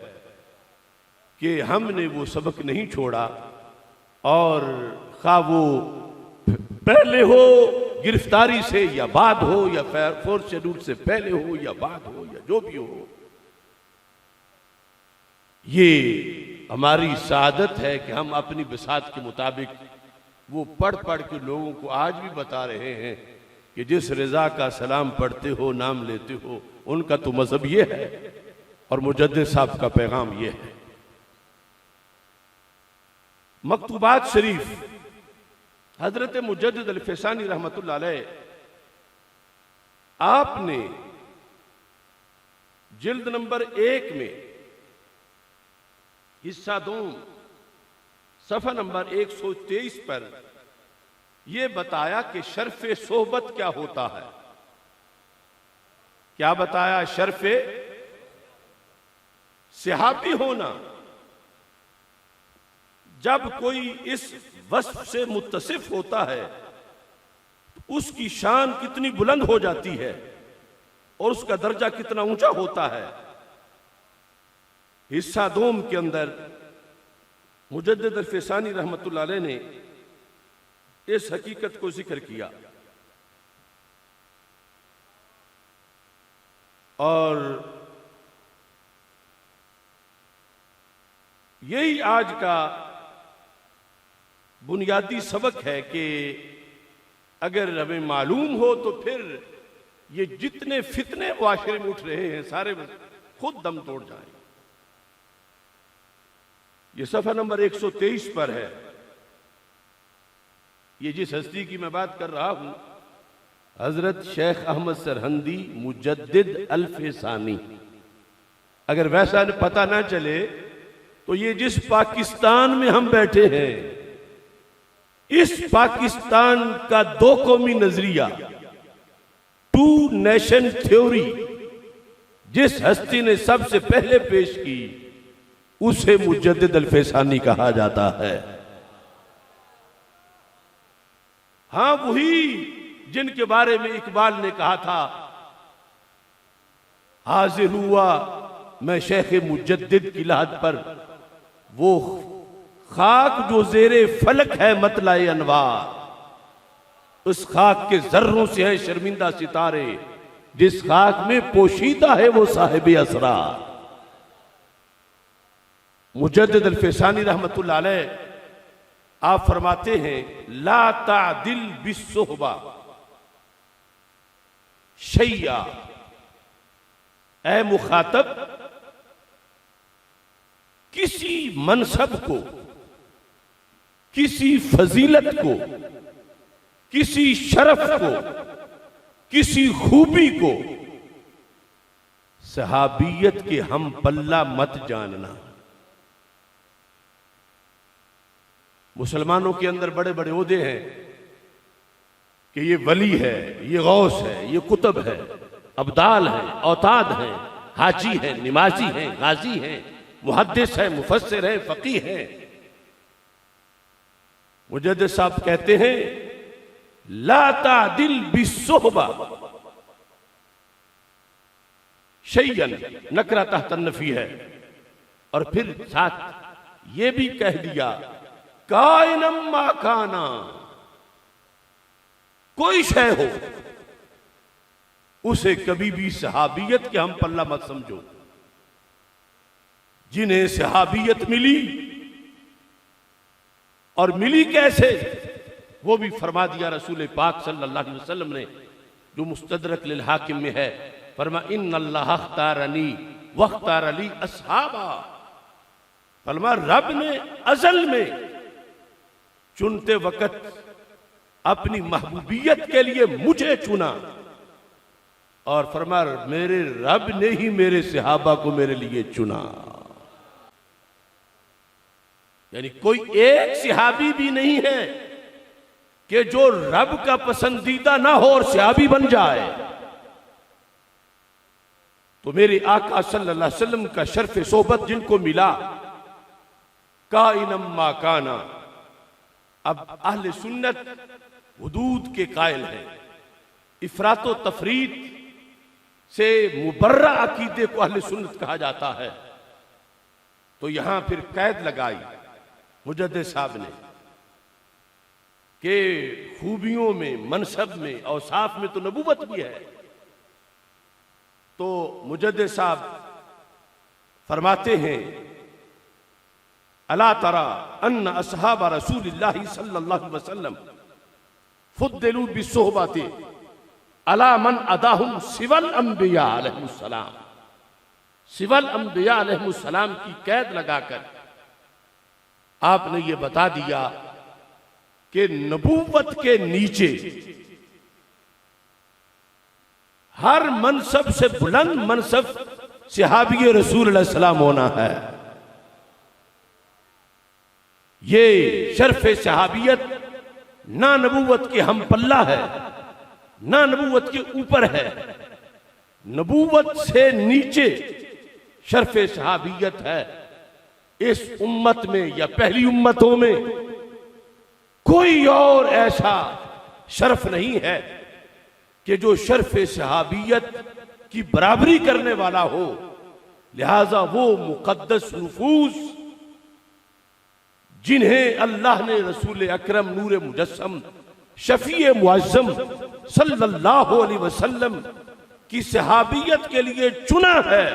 कि हमने वो सबक नहीं छोड़ा, और खा वो पहले हो गिरफ्तारी से या बाद हो, या फोर्थ शेड्यूल से पहले हो या बाद हो, या जो भी हो, ये हमारी सादत है कि हम अपनी बिसात के मुताबिक वो पढ़ पढ़ के लोगों को आज भी बता रहे हैं कि जिस रज़ा का सलाम पढ़ते हो, नाम लेते हो, उनका तो मजहब ये है और मुजद्दिद साहब का पैगाम ये है। मकतूबात शरीफ हजरत मुजद्दिद अल-फ़सानी रहमतुल्लाह अलैह, आपने जिल्द नंबर 1 में हिस्सा 2 सफ़ा नंबर 123 पर यह बताया कि शर्फ़े सोहबत क्या होता है। क्या बताया? शर्फ़े सहाबी होना। जब कोई इस वस्फ से मुत्तसिफ होता है तो उसकी शान कितनी बुलंद हो जाती है और उसका दर्जा कितना ऊंचा होता है। हिस्सा 2 के अंदर मुजद्दिद अल-फ़सानी रहमतुल्लाह अलैह ने इस हकीकत को जिक्र किया, और यही आज का बुनियादी सबक है कि अगर हमें मालूम हो तो फिर ये जितने फितने मुआशरे में उठ रहे हैं सारे खुद दम तोड़ जाएं। ये सफ़ा नंबर 123 पर है। ये जिस हस्ती की मैं बात कर रहा हूं, हजरत शेख अहमद सरहंदी मुजद्दिद अल-फ़सानी। अगर वैसा पता ना चले तो ये जिस पाकिस्तान में हम बैठे हैं, इस पाकिस्तान का 2 कौमी नजरिया, 2 नेशन थ्योरी जिस हस्ती ने सबसे पहले पेश की, उसे मुजद्दिद अल-फ़सानी कहा जाता है। हां, वही जिनके बारे में इकबाल ने कहा था, हाजिर हुआ मैं शेख मुजद्दिद की लहद पर, वो खाक जो ज़ेरे फलक है मतलाए अनवार, उस खाक के जर्रों से है शर्मिंदा सितारे, जिस खाक में पोशीदा है वो साहिब असरार। मुजद्दिद अल-फ़सानी रहमतुल्लाह अलैह आप फरमाते हैं, ला तादिल बिस्सुहबा शैया, ऐ मुखातब किसी मनसब को, किसी फजीलत को, किसी शरफ को, किसी खूबी को सहाबियत के हम पल्ला मत जानना। मुसलमानों के अंदर बड़े बड़े ओहदे हैं कि ये वली है, ये गौस है, ये कुतुब है, अब्दाल है, औताद है, हाजी है, निमाजी है, गाजी है, मुहद्दिस है, मुफस्सिर है, फकीह है। मुजद्दिद साहब कहते हैं ला तादिल बिस्सुहबा शैयन, नकरा तहत नफी है। और फिर साथ ये भी कह दिया काइनम मा काना, कोई शय हो उसे कभी भी सहाबियत के हम पल्ला मत समझो। जिन्हें सहाबियत मिली, और मिली कैसे, वो भी फरमा दिया रसूल पाक सल्लल्लाहु अलैहि वसल्लम ने, जो मुस्तदरक लिल हाकिम में है। फरमा इन्नल्लाह अख्तारनी वख्तार अली अस्हाबा, फरमा रब ने अज़ल में चुनते वक्त अपनी महबूबियत के लिए मुझे चुना, और फरमा मेरे रब ने ही मेरे सहाबा को मेरे लिए चुना। यानी कोई एक सहाबी भी नहीं है कि जो रब का पसंदीदा ना हो और सहाबी बन जाए। तो मेरे आका सल्लल्लाहु अलैहि वसल्लम का शर्फ सोहबत जिनको मिला, काइनम मा काना। अब अहले सुन्नत हुदूद के कायल हैं, इफरातो तफरीद से मुबर्रा अकीदे को अहले सुन्नत कहा जाता है। तो यहां फिर कैद लगाई मुजद्दिद साहब ने कि खूबियों में, मनसब में, औसाफ में तो नबूवत भी है। तो मुजद्दिद साहब फरमाते हैं अला तरा अन्ना अस्हाब रसूलिल्लाह सल्लल्लाहु अलैहि वसल्लम फुद्दिलू बिस्सुहबति अला मन अदाहुम सिवल अंबिया अलैहिस्सलाम। सिवल अंबिया अलैहिस्सलाम की कैद लगाकर आपने ये बता दिया कि नबूवत के नीचे हर मनसब से बुलंद मनसब सहाबी रसूल अलैहि सलाम होना है। ये शर्फ सहाबियत ना नबूवत के हम पल्ला है, ना नबूवत के ऊपर है। नबूवत से नीचे शर्फ सहाबियत है। इस उम्मत में या पहली उम्मतों में कोई और ऐसा शर्फ नहीं है कि जो शर्फ सहाबियत की बराबरी करने वाला हो। लिहाजा वो मुकद्दस नफूस जिन्हें अल्लाह ने रसूल अकरम नूर मुजस्सम शफी मुअज़्ज़म सल्लल्लाहु अलैहि वसल्लम की सहाबियत के लिए चुना है,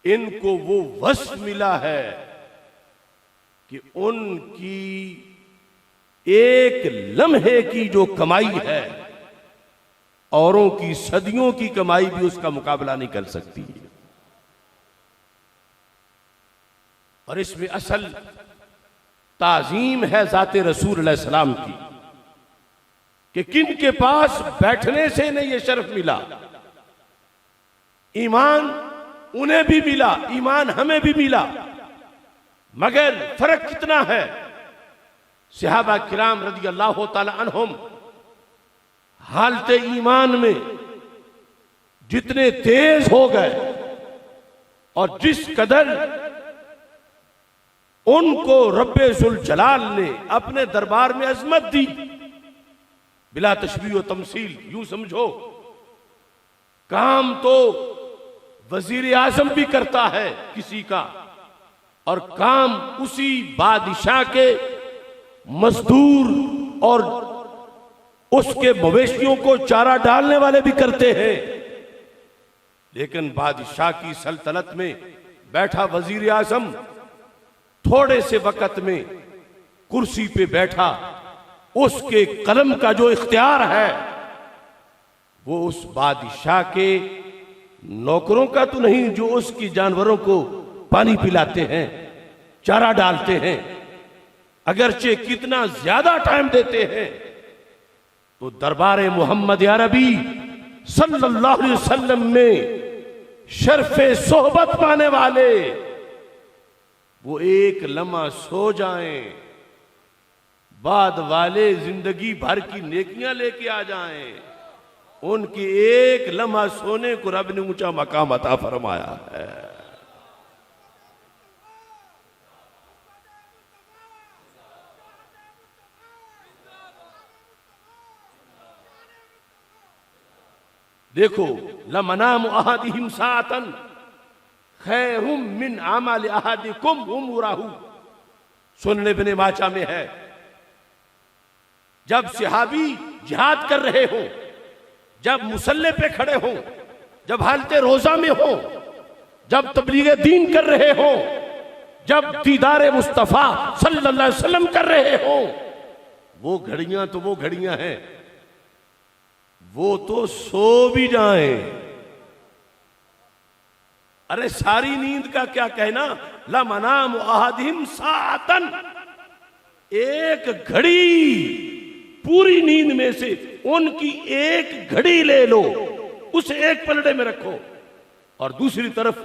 इनको वो वस्फ मिला है कि उनकी एक लम्हे की जो कमाई है औरों की सदियों की कमाई भी उसका मुकाबला नहीं कर सकती। और इसमें असल ताजीम है ज़ाते रसूल अलैहि सलाम की कि किन के पास बैठने से इन्हें यह शर्फ मिला। ईमान उन्हें भी मिला, ईमान हमें भी मिला, मगर फर्क कितना है। सहाबा किराम रज़ी अल्लाह तआला अन्हुम हालते ईमान में जितने तेज हो गए और जिस कदर उनको रब्बे जुल जलाल ने अपने दरबार में अजमत दी, बिला तशबीह व तमसील, यूं समझो काम तो वजीर आजम भी करता है किसी का, और काम उसी बादशाह के मजदूर और उसके मवेशियों को चारा डालने वाले भी करते हैं। लेकिन बादशाह की सल्तनत में बैठा वजीर आजम थोड़े से वक्त में कुर्सी पे बैठा, उसके कलम का जो इख्तियार है वो उस बादशाह के नौकरों का तो नहीं जो उसकी जानवरों को पानी पिलाते हैं, चारा डालते हैं, अगरचे कितना ज्यादा टाइम देते हैं। तो दरबार मोहम्मद अरबी सल्लल्लाहु अलैहि वसल्लम में शर्फे सोहबत पाने वाले वो एक लम्हा सो जाएं, बाद वाले जिंदगी भर की नेकियां लेके आ जाएं। उनके एक लम्हा सोने को रब ने ऊंचा मकाम अता फरमाया है। देखो, लमनाम अहादिहिम सातन खैरुम मिन आमाल अहादिकुम उमराहु, सुनने बिन माचा में है। जब सहाबी जिहाद कर रहे हो, जब मुसल्ले पे खड़े हो, जब हालते रोजा में हो, जब तबलीग दीन कर रहे हो, जब दीदार मुस्तफा सल्लल्लाहु अलैहि वसल्लम कर रहे हो, वो घड़ियां तो वो घड़ियां हैं, वो तो सो भी जाएं। अरे सारी नींद का क्या कहना, लमनाम अहादिहिम सातन, एक घड़ी पूरी नींद में से उनकी एक घड़ी ले लो, उसे एक पलड़े में रखो। और दूसरी तरफ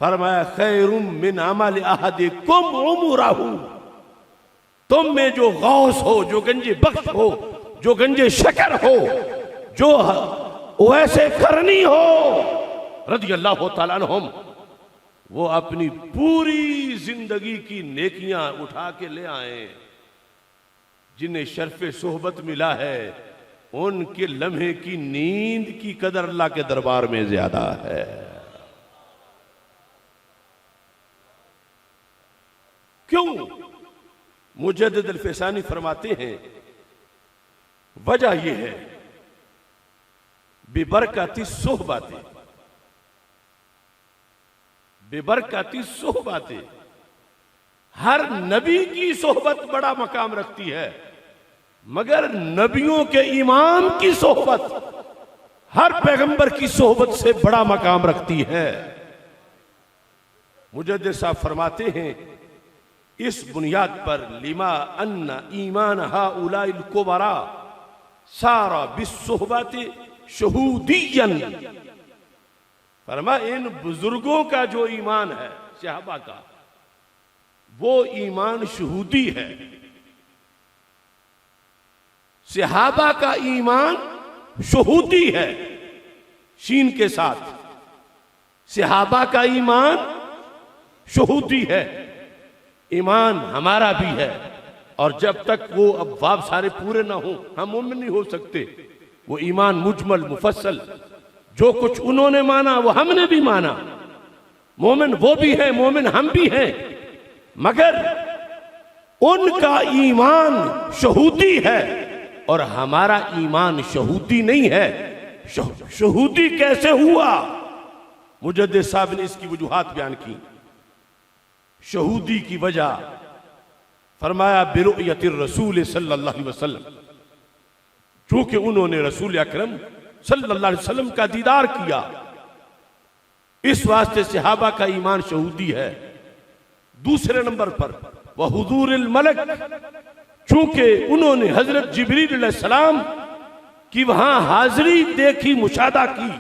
फरमाया खैरुम मिन अमल अहादिकुम उमराहु, तुम में जो गौस हो, जो गंजे बख्श हो, जो गंजे शकर हो, जो वैसे करनी हो रज़ी अल्लाह तआला अन्हुम, वो अपनी पूरी जिंदगी की नेकियां उठा के ले आए। जिन्हें शर्फे सोहबत मिला है, उनके लम्हे की नींद की कदर अल्लाह के दरबार में ज्यादा है। क्यों? मुजद्दिद अल-फ़िसानी फरमाते हैं, वजह यह है बेबरकती सोहबतें, बेबरकती सोहबतें। हर नबी की सोहबत बड़ा मकाम रखती है, मगर नबियों के इमाम की सोहबत हर पैगंबर की सोहबत से बड़ा मकाम रखती है। मुजद्दिद साहब फरमाते हैं, इस बुनियाद पर लिमा अन्ना ईमान हाउलाइल कुबरा सारा बिस्सोहबत शहूदियन, फरमा इन बुजुर्गों का जो ईमान है सहाबा का, वो ईमान शहूदी है। सहाबा का ईमान शहूदी है शीन के साथ, सहाबा का ईमान शहूदी है। ईमान हमारा भी है, और जब तक वो अब्वाब सारे पूरे ना हो हम मोमिन नहीं हो सकते। वो ईमान मुजमल मुफस्सल, जो कुछ उन्होंने माना वो हमने भी माना। मोमिन वो भी है, मोमिन हम भी हैं, मगर उनका ईमान शहूदी है और हमारा ईमान शहूदी नहीं है। शहूदी कैसे हुआ? मुजद्दिद साहब ने इसकी वजूहात बयान की। शहूदी की वजह फरमाया बिरुयतिर रसूल सल्लल्लाहु अलैहि वसल्लम, चूंकि उन्होंने रसूल अकरम सल्लल्लाहु अलैहि वसल्लम का दीदार किया, इस वास्ते सहाबा का ईमान शहूदी है। दूसरे नंबर पर वह हुजूरुल मलक, चूंकि उन्होंने हजरत जिब्रील अलैहिस्सलाम की वहां हाजिरी देखी, मुशादा की।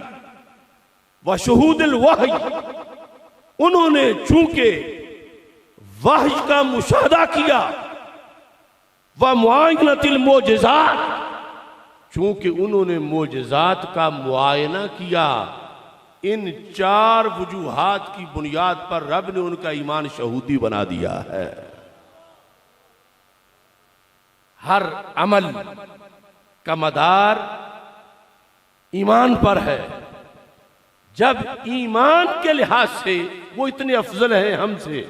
वह शहूदुल वही, उन्होंने चूंकि वही का मुशादा किया। वह मुआयनतुल मोजज़ात, चूंकि उन्होंने मोजज़ात का मुआयना किया। इन चार वजूहात की बुनियाद पर रब ने उनका ईमान शहूदी बना दिया है। हर अमल का मदार ईमान पर है। जब ईमान के लिहाज से वो इतने अफजल हैं हमसे,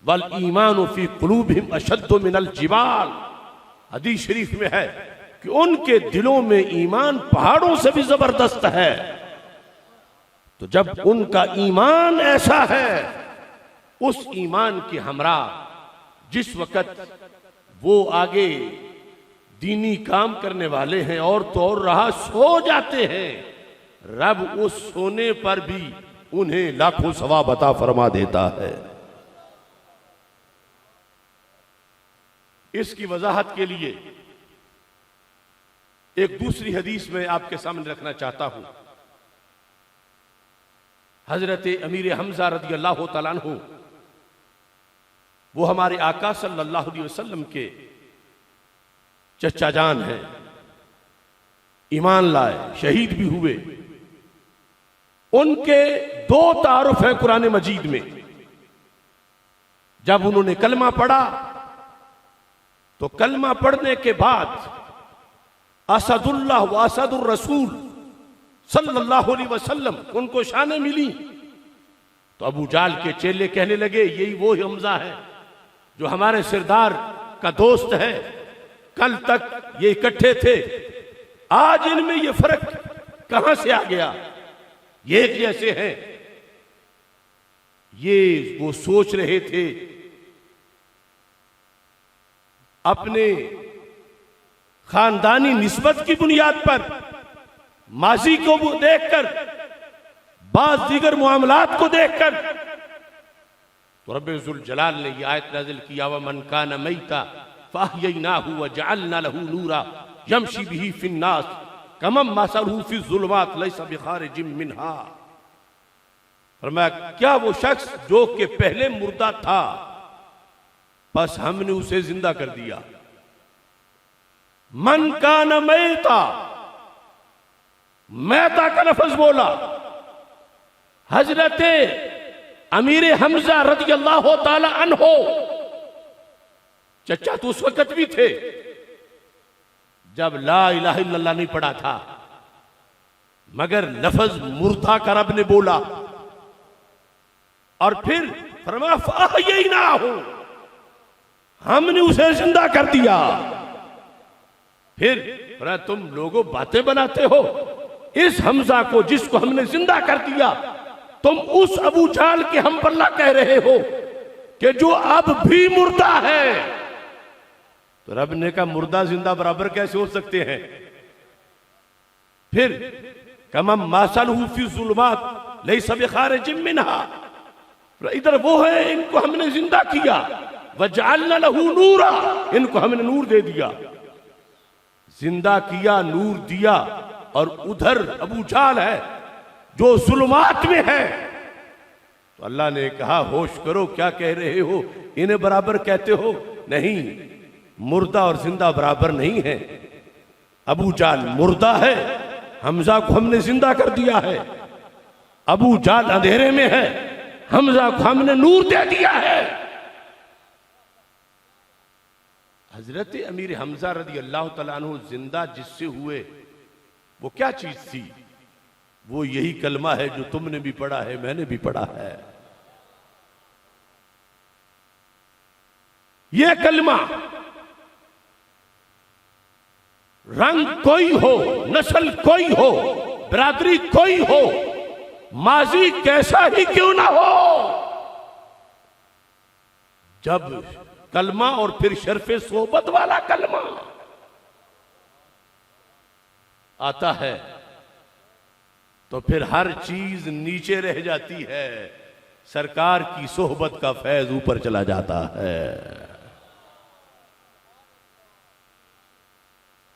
वल ईमान फी कुलूबिहिम अशद्दु मिनल जिबाल, हदीस शरीफ में है कि उनके दिलों में ईमान पहाड़ों से भी जबरदस्त है। तो जब उनका ईमान ऐसा है, उस ईमान के हमरा जिस वक़्त वो आगे दीनी काम करने वाले हैं और तो और रहा सो जाते हैं, रब उस सोने पर भी उन्हें लाखों सवाब अता फरमा देता है। इसकी वजाहत के लिए एक दूसरी हदीस में आपके सामने रखना चाहता हूं। हजरत अमीर हमजा रज़ी अल्लाह तआला अन्हु, वो हमारे आका सल्लल्लाहु अलैहि वसल्लम के चचा जान हैं, ईमान लाए, शहीद भी हुए। उनके दो तारुफ हैं कुरान मजीद में। जब उन्होंने कलमा पढ़ा तो कलमा पढ़ने के बाद असदुल्लाह व असदुर रसूल सल्लल्लाहु अलैहि वसल्लम उनको शाने मिली। तो अबू जाल के चेले कहने लगे, यही वो हमजा है जो हमारे सरदार का दोस्त है, कल तक ये इकट्ठे थे, आज इनमें ये फर्क कहां से आ गया, ये एक जैसे हैं। ये वो सोच रहे थे अपने खानदानी निस्बत की बुनियाद पर, माजी को वो देखकर, बाज दीगर मामलात को देखकर, तो रब्बे जुल जलाल ने यह आयत नाज़िल किया, व मन कान मैता फअहयैनाहु व जअलना लहू नूरा यमशी बिही फिन्नास कमम मसलहू फी ज़ुलुमात लैसा बिखारिजिम मिन्हा। फरमाया, क्या वो शख्स जो कि पहले मुर्दा था, बस हमने उसे जिंदा कर दिया। मन कान मैता, मैता का लफ्ज बोला। हजरत अमीर हमजा रज़ी अल्लाह ताला अन्हो, चचा तो उस वक्त भी थे जब ला इलाहा इल्लल्लाह नहीं पढ़ा था, मगर लफ्ज मुर्दा का रब ने बोला। और फिर फरमाया फअहयैनाहु, हमने उसे जिंदा कर दिया। फिर तुम लोगों बातें बनाते हो, इस हमजा को जिसको हमने जिंदा कर दिया, तुम उस अबू जाल के हम पर कह रहे हो कि जो अब भी मुर्दा है। तो रब ने कहा, मुर्दा जिंदा बराबर कैसे हो सकते हैं? फिर कमम मासलहू फी ज़ुलुमात लैसा बिखारिजिम मिन्हा, इधर वो है, इनको हमने जिंदा किया, वजअलना लहू नूरा, इनको हमने नूर दे दिया। जिंदा किया, नूर दिया, और उधर अबू जाल है जो जुल्मात में है। तो अल्लाह ने कहा, होश करो, क्या कह रहे हो, इन्हें बराबर कहते हो? नहीं, मुर्दा और जिंदा बराबर नहीं है। अबू जाल मुर्दा है, हमजा को हमने जिंदा कर दिया है। अबू जाल अंधेरे में है, हमजा को हमने नूर दे दिया है। हजरत अमीर हमजा रज़ी अल्लाह तआला अन्हु जिंदा जिससे हुए, वो क्या चीज थी? वो यही कलमा है जो तुमने भी पढ़ा है, मैंने भी पढ़ा है। ये कलमा, रंग कोई हो, नस्ल कोई हो, बिरादरी कोई हो, माजी कैसा ही क्यों ना हो, जब कलमा और फिर शर्फे सोबत वाला कलमा आता है तो फिर हर चीज नीचे रह जाती है, सरकार की सोहबत का फैज ऊपर चला जाता है।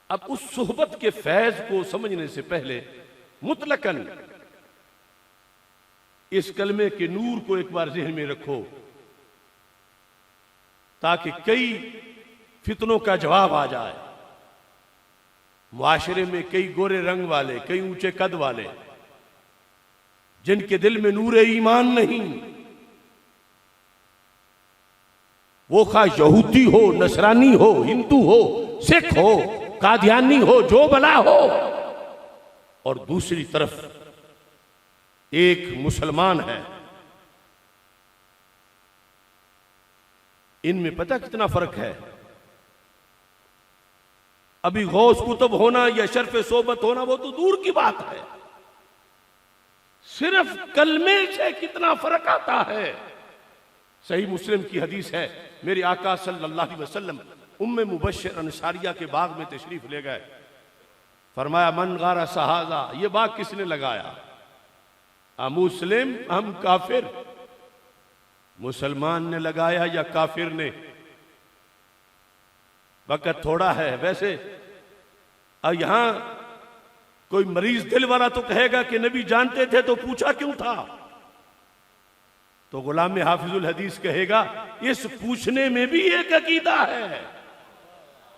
अब उस सोहबत के फैज को समझने से पहले मुतलकन इस कलमे के नूर को एक बार ज़हन में रखो, ताकि कई फितनों का जवाब आ जाए। मुआशरे में कई गोरे रंग वाले, कई ऊंचे कद वाले, जिनके दिल में नूर ईमान नहीं, वो खा यहूदी हो, नसरानी हो, हिंदू हो, सिख हो, कादियानी हो, जो भला हो, और दूसरी तरफ एक मुसलमान है। इनमें पता कितना फर्क है? अभी गौस कुतुब होना या शर्फ सोबत होना वो तो दूर की बात है, सिर्फ कलमे से कितना फर्क आता है। सही मुस्लिम की हदीस है, मेरे आका सल्लल्लाहु अलैहि वसल्लम उम्मे मुबश्शिर अंसारिया के बाग में तशरीफ ले गए। फरमाया, मन गारा सहाजा, ये बाग किसने लगाया? मुस्लिम हम काफिर? मुसलमान ने लगाया या काफिर ने? वक़्त थोड़ा है, वैसे और यहां कोई मरीज दिल वाला तो कहेगा कि नबी जानते थे तो पूछा क्यों था, तो गुलाम हाफिजुल हदीस कहेगा इस पूछने में भी एक अकीदा है,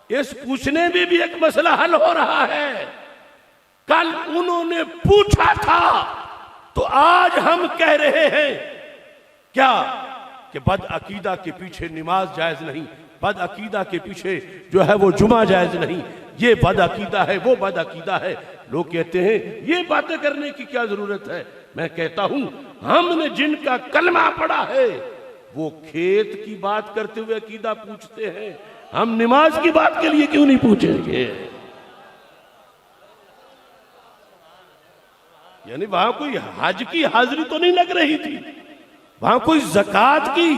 इस पूछने में भी एक मसला हल हो रहा है। कल उन्होंने पूछा था तो आज हम कह रहे हैं क्या कि बद अकीदा के पीछे नमाज जायज नहीं, बद अकीदा के पीछे जो है वो जुमा जायज नहीं, ये बद अकीदा है, वो बद अकीदा है। लोग कहते हैं ये बातें करने की क्या जरूरत है। मैं कहता हूं हमने जिनका कलमा पढ़ा है वो खेत की बात करते हुए अकीदा पूछते हैं, हम नमाज की बात के लिए क्यों नहीं पूछेंगे। यानी वहां कोई हज की हाजिरी तो नहीं लग रही थी, वहां कोई ज़कात की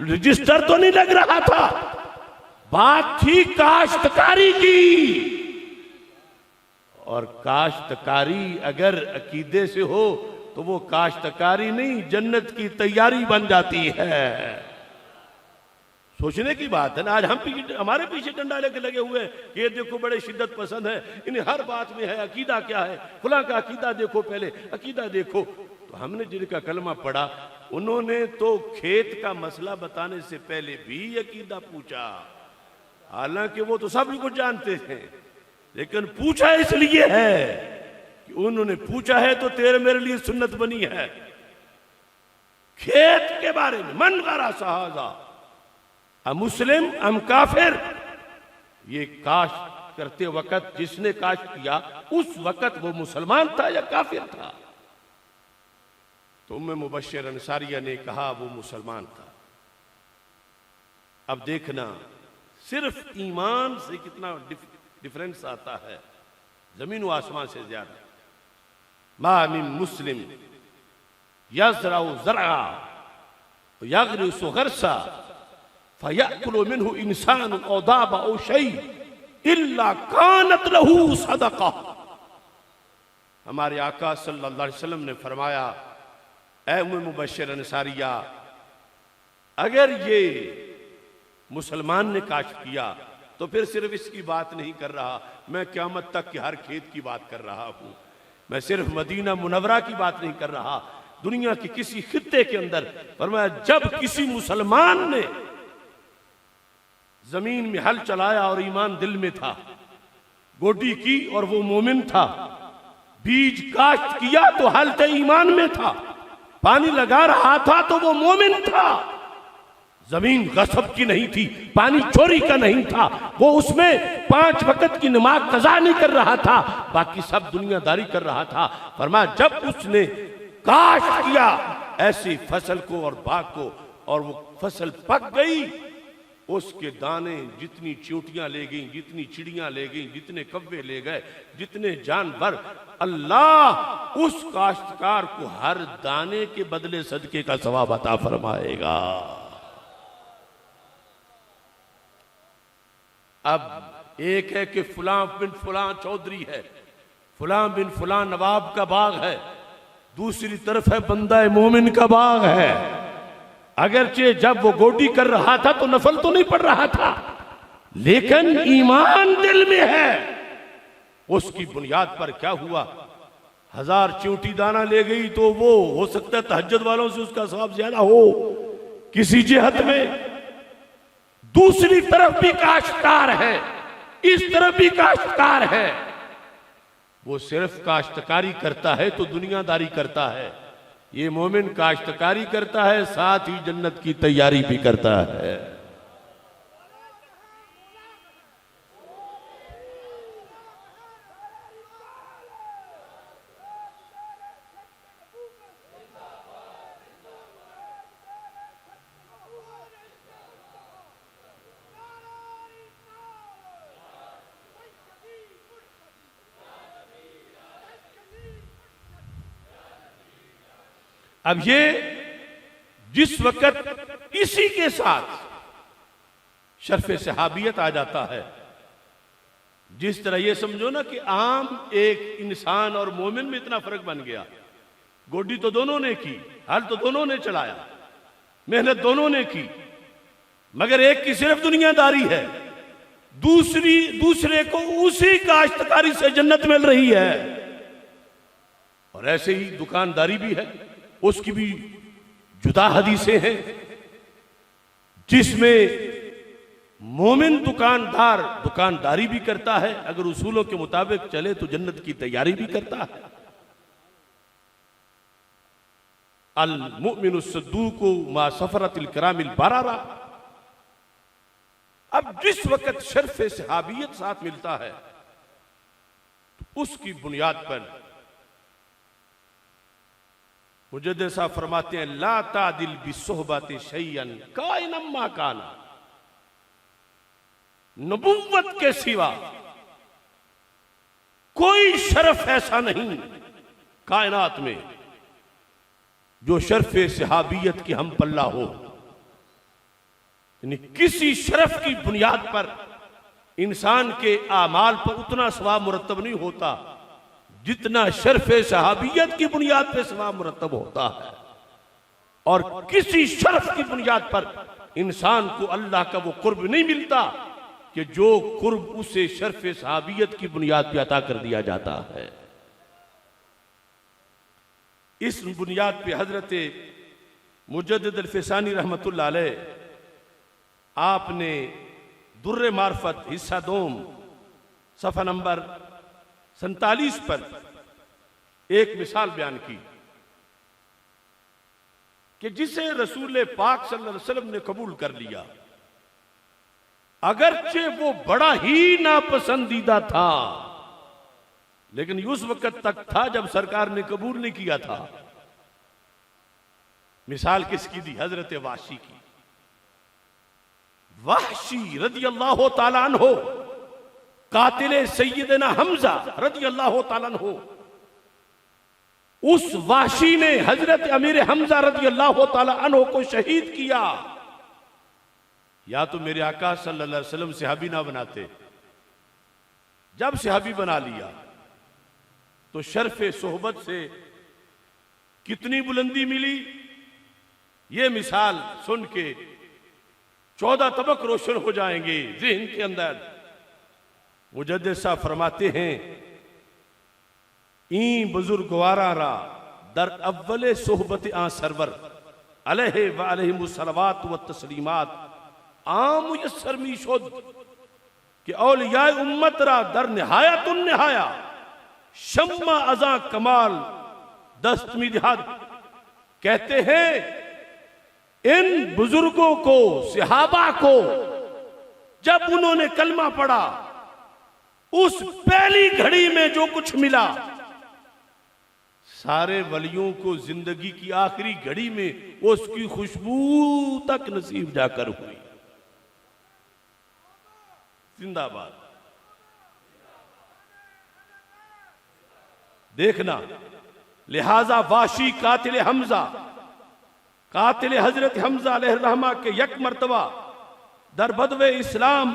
रजिस्टर तो नहीं लग रहा था, बात थी काश्तकारी की। और काश्तकारी अगर अकीदे से हो तो वो काश्तकारी नहीं जन्नत की तैयारी बन जाती है। सोचने की बात है ना। आज हमारे पीछे डंडा लेके लगे हुए कि ये देखो बड़े शिद्दत पसंद है, इन्हें हर बात में है अकीदा क्या है, खुला का अकीदा देखो, पहले अकीदा देखो। तो हमने जिनका कलमा पढ़ा उन्होंने तो खेत का मसला बताने से पहले भी अकीदा पूछा, हालांकि वो तो सब कुछ जानते थे, लेकिन पूछा इसलिए है कि उन्होंने पूछा है तो तेरे मेरे लिए सुन्नत बनी है। खेत के बारे में मन गारा सहाजा मुस्लिम अम काफिर, ये काश्त करते वक्त जिसने काश्त किया उस वक्त वो मुसलमान था या काफिर था। तो उम्मे मुबश्शिर अंसारिया ने कहा वो मुसलमान था। अब देखना सिर्फ ईमान से कितना डिफरेंस आता है, जमीन व आसमान से ज्यादा। मा मिन मुस्लिम यज़रउ ज़रअ यग़रिसु ग़रसा फयअकुलु मिन्हु इंसान औ दाब औ शै इल्ला कानत लहू सदक़ा। हमारे आका सल्लल्लाहु अलैहि वसल्लम ने फरमाया, ऐ उम्मे मुबश्शिर अंसारिया, अगर ये मुसलमान ने काश्त किया तो फिर सिर्फ इसकी बात नहीं कर रहा, मैं क़यामत तक के हर खेत की बात कर रहा हूं। मैं सिर्फ मदीना मुनव्वरा की बात नहीं कर रहा, दुनिया के किसी खित्ते के अंदर फरमाया जब किसी मुसलमान ने जमीन में हल चलाया और ईमान दिल में था, गोडी की और वो मोमिन था, बीज काश्त किया तो हल तो ईमान में था, पानी लगा रहा था तो वो मोमिन था, जमीन गसब की नहीं थी, पानी चोरी का नहीं था, वो उसमें 5 वक्त की नमाज कज़ा नहीं कर रहा था, बाकी सब दुनियादारी कर रहा था। फरमाया जब उसने काश्त किया ऐसी फसल को और बाग को और वो फसल पक गई, उसके दाने जितनी चींटियां ले गई, जितनी चिड़ियां ले गई, जितने कव्वे ले गए, जितने जानवर, अल्लाह उस काश्तकार को हर दाने के बदले सदके का सवाब अता फरमाएगा। अब एक है कि फलां बिन फलां चौधरी है, फलां बिन फलां नवाब का बाग है, दूसरी तरफ है बंदा मोमिन का बाग है। अगरचे जब वो गोडी कर रहा था तो नफल तो नहीं पड़ रहा था, लेकिन ईमान दिल में है। उसकी बुनियाद पर क्या हुआ, 1000 चींटी दाना ले गई तो वो हो सकता है तहज्जुद वालों से उसका सवाब ज्यादा हो किसी जिहत में। दूसरी तरफ भी काश्तकार है, इस तरफ भी काश्तकार है। वो सिर्फ काश्तकारी करता है तो दुनियादारी करता है, ये मोमिन काश्तकारी करता है साथ ही जन्नत की तैयारी भी करता है। अब ये जिस वक्त इसी के साथ शर्फ सहाबियत आ जाता है, जिस तरह ये समझो ना कि आम एक इंसान और मोमिन में इतना फर्क बन गया। गोडी तो दोनों ने की, हल तो दोनों ने चलाया, मेहनत दोनों ने की, मगर एक की सिर्फ दुनियादारी है, दूसरे को उसी काश्तकारी से जन्नत मिल रही है। और ऐसे ही दुकानदारी भी है, उसकी भी जुदा हदीसें हैं, जिसमें मोमिन दुकानदार दुकानदारी भी करता है, अगर उसूलों के मुताबिक चले तो जन्नत की तैयारी भी करता है। अल मुमिनुस सद्दूकु मा सफरतिल करामिल बरारा। अब जिस वक्त शर्फ सहाबियत साथ मिलता है तो उसकी बुनियाद पर मुजद्दिद साहब फरमाते हैं, ला तादिल बिसोहबत शैयन काइनम मा काना। नबुव्वत के सिवा कोई शर्फ ऐसा नहीं कायनात में जो शर्फ सहाबियत की हम पल्ला हो। यानी किसी शर्फ की बुनियाद पर इंसान के आमाल पर उतना सवाब मुरतब नहीं होता जितना शर्फ सहाबियत की बुनियाद पर सवाब मुरतब होता है। और किसी शर्फ की बुनियाद पर इंसान को अल्लाह का वो कुर्ब नहीं मिलता कि जो कुर्ब उसे शर्फ सहाबियत की बुनियाद पर अता कर दिया जाता है। इस बुनियाद पे हजरत मुजद्दिद अल-फ़िसानी रहमतुल्लाह अलैह आपने दुर्रे मार्फत हिस्सा दोम सफ़ा नंबर 47 पर एक मिसाल बयान की कि जिसे रसूल पाक सल्लल्लाहु अलैहि वसल्लम ने कबूल कर लिया, अगरचे वो बड़ा ही नापसंदीदा था, लेकिन उस वक्त तक था जब सरकार ने कबूल नहीं किया था। मिसाल किसकी दी? हजरत वाशी की। वाशी रदी अल्लाह ताला अन्हो, कातिले सैयदना हमजा रदी अल्लाह ताला अन्हो, उस वाशी ने हजरत अमीर हमजा रदी अल्लाह ताला अन्हो को शहीद किया। या तो मेरे आका सल्लल्लाहु अलैहि वसल्लम सहाबी ना बनाते, जब सहाबी बना लिया तो शर्फ सोहबत से कितनी बुलंदी मिली, ये मिसाल सुन के 14 तबक रोशन हो जाएंगे ज़हन के अंदर। मुजद्दिद साहब फरमाते हैं, ई बुजुर्गवारा रा दर अव्वले सोहबत आ सरवर अलैहि व अलैहिमुस्सलावात व तस्लीमात आम मुयस्सर मी शुद कि औलिया उम्मत रा दर निहायतुन निहाया शम्मा अजा कमाल दस्तमी दिहाद। कहते हैं इन बुजुर्गों को, सहाबा को, जब उन्होंने कलमा पढ़ा उस पहली घड़ी में जो कुछ मिला, सारे वलियों को जिंदगी की आखिरी घड़ी में उसकी खुशबू तक नसीब जाकर हुई। जिंदाबाद। देखना, लिहाजा वाशी कातिल हमजा, कातिल हजरत हमजा अलैहिर्रहमा के यक मर्तबा दर बदवे इस्लाम,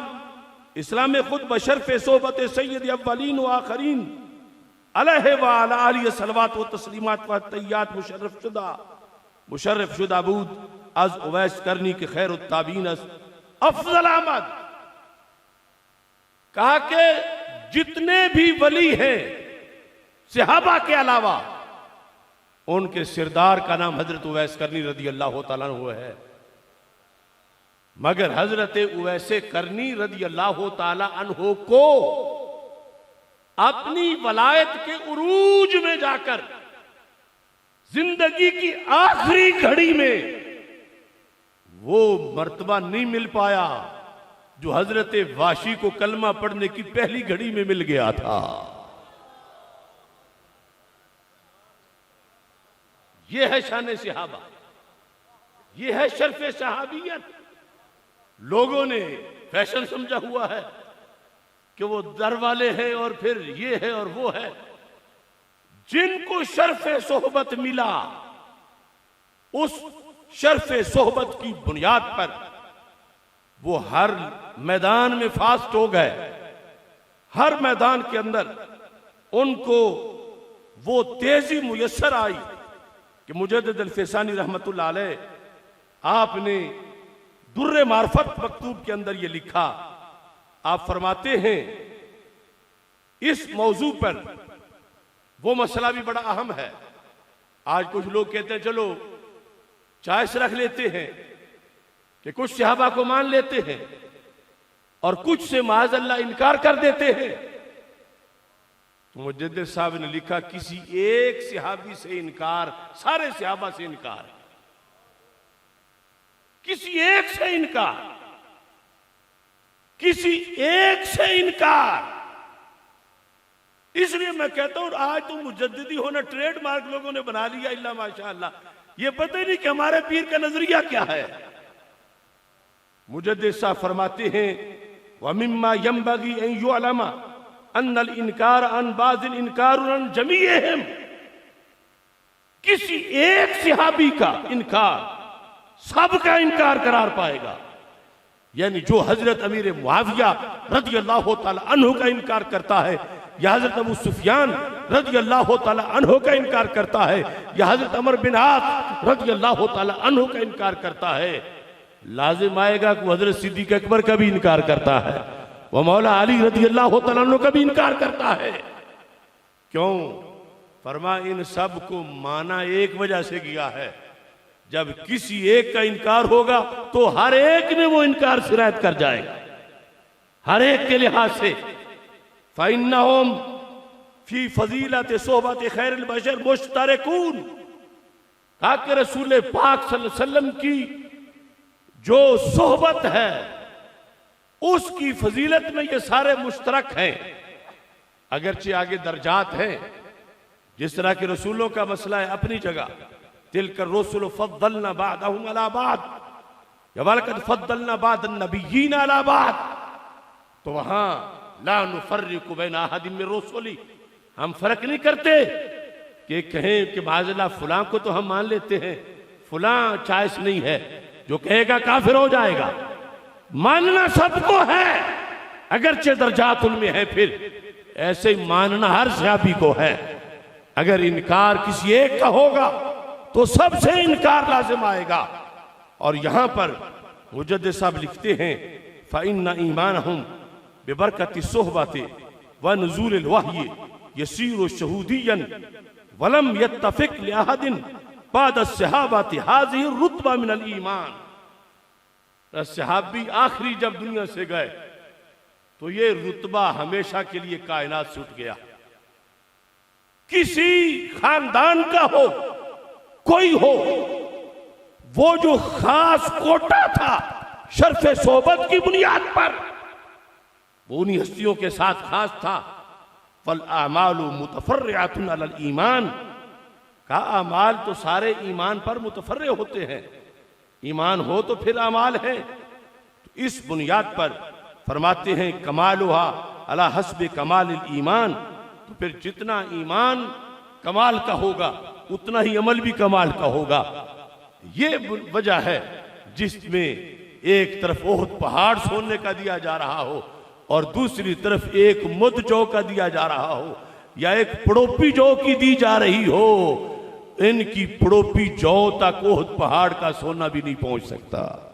इस्लाम खुद बशर्फ सोबत सैयद अव्वलीन व आखरीन अलैहि व अला आलिहि सलवात व तस्लीमात व तय्यात मुशर्रफ शुदा बूद अज उवैस करनी के खैर उत्ताबीन अफजल अहमद। कहा कि जितने भी वली हैं सहाबा के अलावा, उनके सिरदार का नाम हजरत उवैस करनी रदी अल्लाह ताला अन्हु है। मगर हजरत उवैस करनी रदी अल्लाह ताला अन्हु को अपनी वलायत के उरूज में जाकर जिंदगी की आखिरी घड़ी में वो मर्तबा नहीं मिल पाया जो हजरत वाशी को कलमा पढ़ने की पहली घड़ी में मिल गया था। यह है शान सहाबा, यह है शर्फ सहाबियत। लोगों ने फैशन समझा हुआ है कि वो दर वाले हैं और फिर ये है और वो है। जिनको शर्फ सोहबत मिला, उस शर्फ सोहबत की बुनियाद पर वो हर मैदान में फास्ट हो गए। हर मैदान के अंदर उनको वो तेजी मुयस्सर आई कि मुजद्दिद अल-फ़िसानी रहमतुल्लाह अलैह आपने दुर्रे मार्फत मकतूब के अंदर ये लिखा आप फरमाते हैं इस मौजू पर वो मसला भी बड़ा अहम है। आज कुछ लोग कहते हैं चलो चॉइस रख लेते हैं कि कुछ सहाबा को मान लेते हैं और कुछ से माज़अल्लाह इनकार कर देते हैं। तो मुजद्दिद साहब ने लिखा किसी एक सहाबी से इनकार सारे सहाबा से इनकार है, किसी एक से इनकार, किसी एक से इनकार। इसलिए मैं कहता हूं आज तो मुजद्दिदी होना ट्रेडमार्क लोगों ने बना लिया, इल्ला माशाअल्लाह। ये पता ही नहीं कि हमारे पीर का नजरिया क्या है। मुजद्दिद साहब फरमाते हैं वमिम्मा यंबगी अन युअलमा अन्नल इनकार अन बाज़िल इनकार अन जमीअहिम। किसी एक सहाबी का इनकार सबका इनकार करार पाएगा। यानी जो हजरत अमीर मुआविया रज़ियल्लाहु ताला अन्हु का इनकार करता है, या हजरत अबू सुफियान रज़ियल्लाहु ताला अन्हु का इनकार करता है, या हजरत अमर बिन आस रज़ियल्लाहु ताला अन्हु का इनकार करता है, लाजिम आएगा कि हजरत सिद्दीक अकबर का भी इनकार करता है, वह मौला अली रज़ियल्लाहु ताला अन्हु का भी इनकार करता है। क्यों? फरमा इन सब को माना एक वजह से किया है, जब किसी एक का इनकार होगा तो हर एक में वो इनकार सिरायत कर जाएगा, हर एक के लिहाज से। फ़इन्नहुम फी फ़ज़ीलत सोहबत खैरुल बशर मुश्तरकून। कहा कि रसूल पाक सल्लल्लाहु अलैहि वसल्लम की जो सोहबत है उसकी फजीलत में ये सारे मुश्तरक हैं, अगरचे आगे दर्जात हैं। जिस तरह के रसूलों का मसला है अपनी जगह, तिलकर रसूल फद्दलना बादहुम अला बाद, वलकद फद्दलना बादन नबिय्यीन अला बाद। तो वहां ला नुफर्रिकु बैन अहदिन मिन रुसुली, हम फर्क नहीं करते कि कहें कि माज़अल्लाह फलां को तो हम मान लेते हैं, फलां चॉइस नहीं है, जो कहेगा काफिर हो जाएगा। मानना सबको है, अगरचे दर्जात उनमें है, फिर ऐसे ही मानना हर सहाबी को है। अगर इनकार किसी एक का होगा तो सबसे इनकार लाजिम आएगा। और यहां पर मुजद्दिद साहब लिखते हैं फ़इन्ना ईमानहुम बिबरकति सोहबति व नुज़ूलिल वह्य यसीरु शहूदियन वलम यत्तफ़िक लिअहदिन बाद अस्सहाबति हाज़िहि रुतबा मिनल ईमान। सहाबी आखिरी जब दुनिया से गए तो ये रुतबा हमेशा के लिए कायनात से उठ गया। किसी खानदान का हो, कोई हो, वो जो खास कोटा था शर्फ़े सोहबत की बुनियाद पर, वो उन्हीं हस्तियों के साथ खास था। फल आमालु मुतफर्रिअतुन अलल ईमान, का अमाल तो सारे ईमान पर मुतफर्रे होते हैं, ईमान हो तो फिर अमाल है। तो इस बुनियाद पर फरमाते हैं कमालुहा अला हस्ब कमाल ईमान। तो फिर जितना ईमान कमाल का होगा उतना ही अमल भी कमाल का होगा। ये वजह है जिसमें एक तरफ ओहद पहाड़ सोने का दिया जा रहा हो और दूसरी तरफ एक मुद जौ का दिया जा रहा हो, या एक पड़ोपी जौ की दी जा रही हो। इनकी पड़ोपी जौ तक ओहद पहाड़ का सोना भी नहीं पहुंच सकता।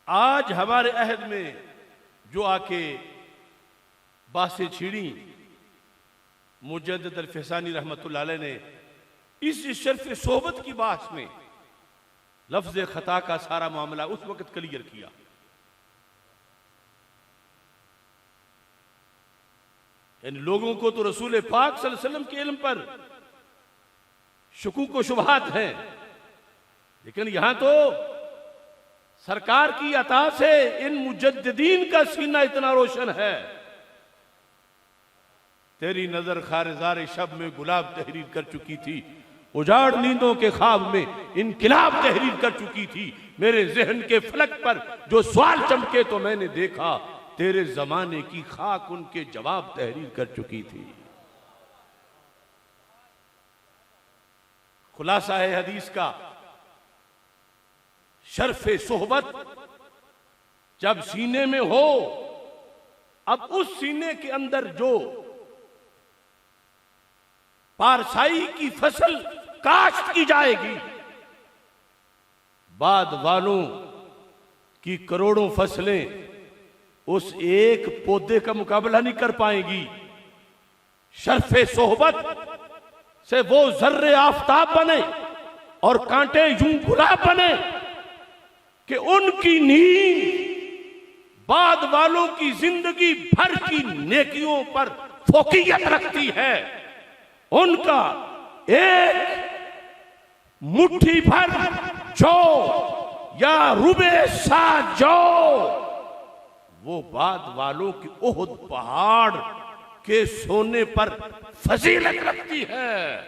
आज हमारे अहद में जो आके बासें छिड़ी, मुजद्दिद अल-फ़िसानी रहमतुल्लाह अलैह ने इस शर्फ़ सोहबत की बात में लफ्ज़ खता का सारा मामला उस वक्त क्लियर किया। यानी लोगों को तो रसूल पाक सल्लल्लाहु अलैहि वसल्लम के इल्म पर शुकूक व शुबहात हैं, लेकिन यहां तो सरकार की अता से इन मुजद्दिदीन का सीना इतना रोशन है। तेरी नजर खारिजार शब में गुलाब तहरीर कर चुकी थी, उजाड़ नींदों के ख्वाब में इनकिलाब तहरीर कर चुकी थी। मेरे जहन के फलक पर जो सवाल चमके तो मैंने देखा, तेरे जमाने की खाक उनके जवाब तहरीर कर चुकी थी। खुलासा है हदीस का, शर्फ़े सोहबत जब सीने में हो, अब उस सीने के अंदर जो पारसाई की फसल काश्त की जाएगी, बाद वालों की करोड़ों फसलें उस एक पौधे का मुकाबला नहीं कर पाएंगी। शर्फे सोहबत से वो जर्रे आफताब बने और कांटे यूं गुलाब बने कि उनकी नींद बाद वालों की जिंदगी भर की नेकियों पर फोकियत रखती है। उनका एक मुट्ठी भर जौ या रुबे सा जौ वो बाद वालों की ओहद पहाड़ के सोने पर फजीलत रखती है।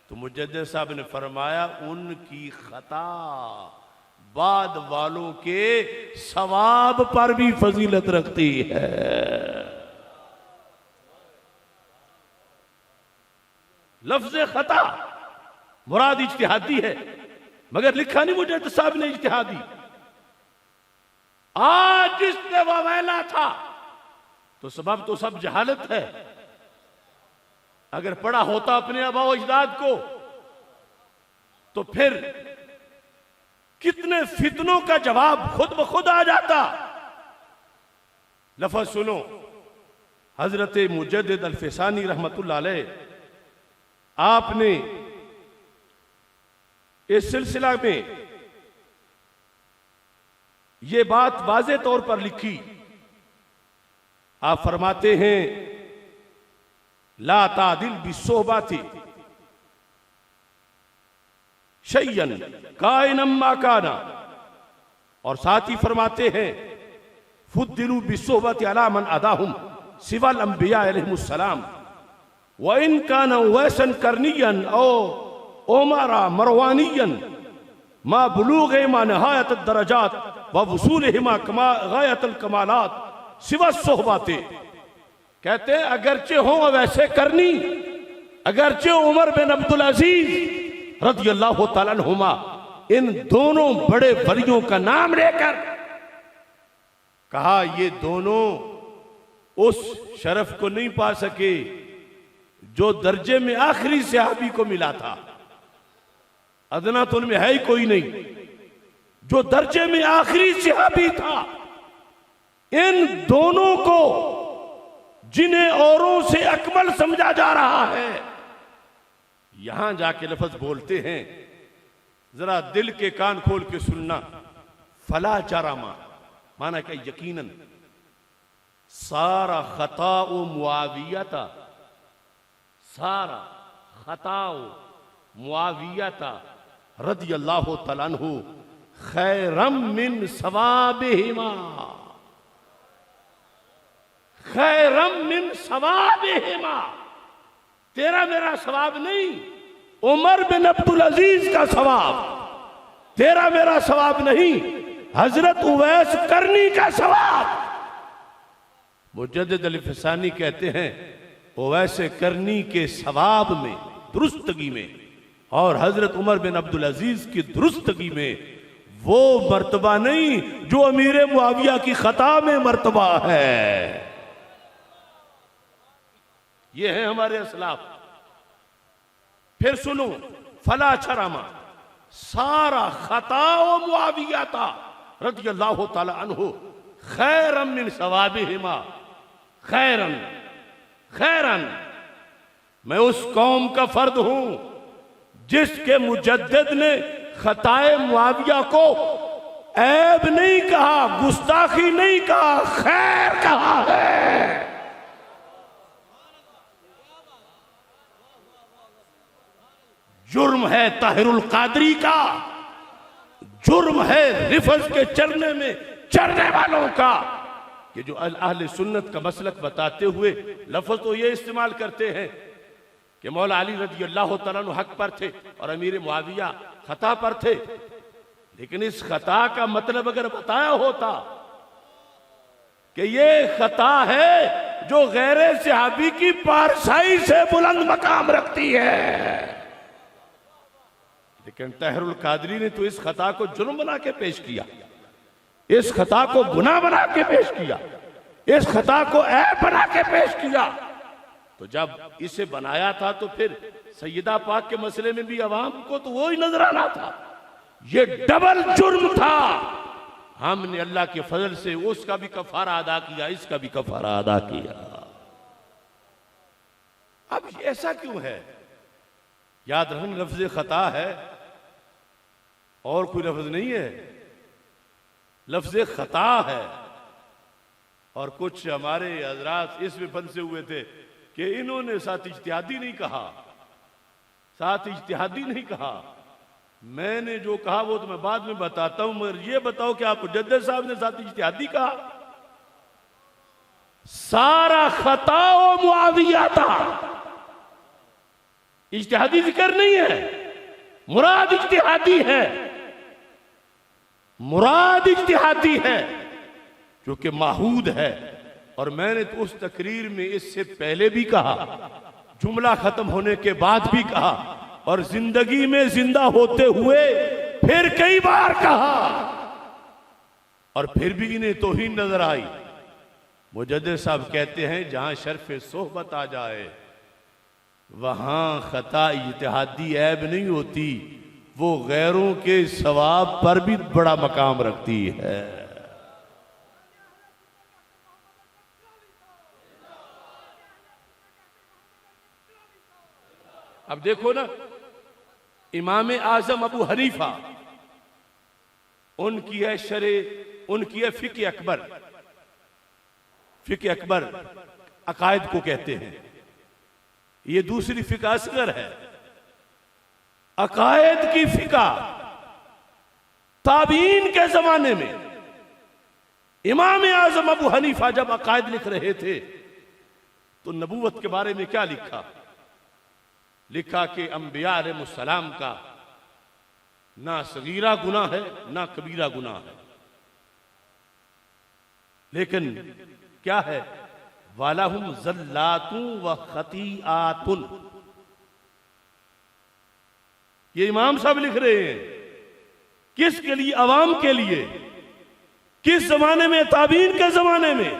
तो मुजद्दिद साहब ने फरमाया उनकी खता बाद वालों के सवाब पर भी फजीलत रखती है। लफ्ज खता मुराद इज्तिहादी है, मगर लिखा नहीं मुजद्दिद साहब ने इज्तिहादी। आज जिसने ववेला था तो सबब तो सब जहालत है। अगर पढ़ा होता अपने आबा अजदाद को तो फिर कितने फितनों का जवाब खुद ब खुद आ जाता। लफ्ज सुनो, हजरत मुजद्दिद अल-फिसानी रहमतुल्लाह अलैह आपने इस सिलसिला में ये बात वाज़े तौर पर लिखी। आप फरमाते हैं ला तादिल बिस्सोहबती शय्यन काइनम्मा काना, और साथ ही फरमाते हैं फुद्दिलू बिस्सोहबती अला मन अदाहुम सिवल अंबिया अलैहिमुस्सलाम व इन काना वैसन करनियन ओ ओमारा मरवानियन मा बुलूग़ मा नहायत दरजात व वसूलहिमा कमा गायतल कमालात सिवा सोहबाते। कहते हैं अगरचे हो वैसे करनी, अगरचे उमर बिन अब्दुल अजीज रज़ियल्लाहु तआला अन्हुमा इन दोनों बड़े वलियों का नाम लेकर कहा ये दोनों उस शरफ को नहीं पा सके जो दर्जे में आखिरी सहाबी को मिला था। अदना तो उनमें है ही कोई नहीं। जो दर्जे में आखिरी सहाबी था, इन दोनों को जिन्हें औरों से अकमल समझा जा रहा है, यहां जाके लफ्ज बोलते हैं, जरा दिल के कान खोल के सुनना। फला चरामा माना क्या यकीनन सारा खताओ मुआविया था, सारा खताओ मुआविया था रज़ियल्लाहु तआला अन्हु खैरम मिन सवाबिहिमा, खैरम मिन सवाबिहिमा। तेरा मेरा सवाब नहीं, उमर बिन अब्दुल अजीज का सवाब। तेरा मेरा सवाब नहीं, हजरत उवैस करनी का सवाब। मुजद्दिद अल-फिसानी कहते हैं उवैस करनी के सवाब में, दुरुस्तगी में, और हजरत उमर बिन अब्दुल अजीज की दुरुस्तगी में वो मर्तबा नहीं जो अमीर मुआविया की खता में मर्तबा है। ये है हमारे असलाफ। फिर सुनो, फला चरामा सारा खताओ मुआविया था रज़ियल्लाहु तआला अन्हु खैरम मिन सवाबिहिमा, खैरन खैरन। मैं उस कौम का फर्द हूं जिसके मुजद्दिद ने खताए मुआविया को ऐब नहीं कहा, गुस्ताखी नहीं कहा, खैर कहा है। जुर्म है ताहिरुल कादरी का, जुर्म है रिफज के चरने में चरने वालों का। ये जो अहले सुन्नत का मसलक बताते हुए लफ्ज तो ये इस्तेमाल करते हैं कि मौला अली रज़ियल्लाहु तआला अन्हु हक पर थे और अमीर मुआविया खता पर थे। लेकिन इस खता का मतलब अगर बताया होता कि ये खता है जो गैरे सहाबी की पारसाई से बुलंद मकाम रखती है, लेकिन ताहिरुल कादरी ने तो इस खता को जुर्म बना के पेश किया। इस खता को गुनाह बना के पेश किया, इस खता को ऐब बना के पेश किया। तो जब इसे बनाया था तो फिर सैयदा पाक के मसले में भी अवाम को तो वो ही नजर आना था। ये डबल जुर्म था। हमने अल्लाह के फजल से उसका भी कफारा अदा किया, इसका भी कफारा अदा किया। अब ऐसा क्यों है? याद रखना, लफ्ज खता है और कोई लफ्ज नहीं है, लफ्ज खता है। और कुछ हमारे हजरात इसमें फंसे हुए थे कि इन्होंने साथ इज्तिहादी नहीं कहा, साथ इज्तिहादी नहीं कहा। मैंने जो कहा वो तो मैं बाद में बताता हूं, मगर ये बताओ कि आप मुजद्दिद साहब ने साथ इज्तिहादी कहा? सारा खता व मुआविया था, इज्तिहादी जिक्र नहीं है। मुराद इज्तिहादी है, मुराद इज्तिहादी है जो कि माहूद है। और मैंने तो उस तकरीर में इससे पहले भी कहा, जुमला खत्म होने के बाद भी कहा, और जिंदगी में जिंदा होते हुए फिर कई बार कहा, और फिर भी इन्हें तौहीन नजर आई। मुजद्दिद साहब कहते हैं जहां शर्फ सोहबत आ जाए वहां खता इज्तिहादी ऐब नहीं होती, वो गैरों के सवाब पर भी बड़ा मकाम रखती है। अब देखो ना, इमाम आजम अबू हनीफा, उनकी है शरे, उनकी है फिक़्ह अकबर। फिक़्ह अकबर अकायद को कहते हैं, ये दूसरी फिक़्ह असगर है। अकायद की फिक़्ह ताबीन के जमाने में इमाम आजम अबू हनीफा जब अकायद लिख रहे थे तो नबूवत के बारे में क्या लिखा? लिखा कि अंबिया अलैहिस्सलाम का ना सगीरा गुनाह है ना कबीरा गुनाह है, लेकिन क्या है? वालाहुम ज़ल्लातुन व खतीआतुन। ये इमाम साहब लिख रहे हैं, किसके लिए? अवाम के लिए। किस जमाने में? ताबीन के जमाने में।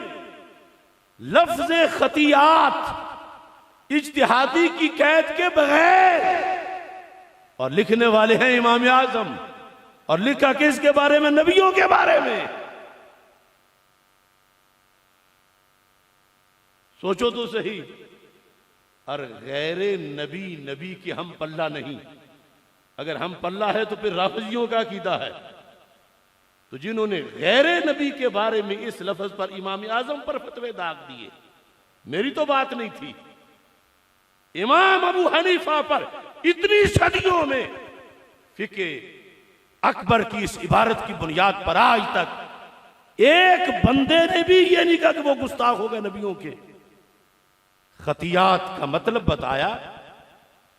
लफ्ज खतीआत इज्तिहादी की कैद के बगैर, और लिखने वाले हैं इमाम आजम, और लिखा किसके बारे में? नबियों के बारे में। सोचो तो सही, और गैरे नबी नबी की हम पल्ला नहीं। अगर हम पल्ला है तो फिर राफिजियों का अकीदा है। तो जिन्होंने गैरे नबी के बारे में इस लफ्ज पर इमाम आजम पर फतवे दाग दिए, मेरी तो बात नहीं थी, इमाम अबू हनीफा पर इतनी सदियों में फिक़्हे अकबर की इस इबारत की बुनियाद पर आज तक एक बंदे ने भी ये नहीं कहा कि वो गुस्ताख हो गए नबियों के। खतियात का मतलब बताया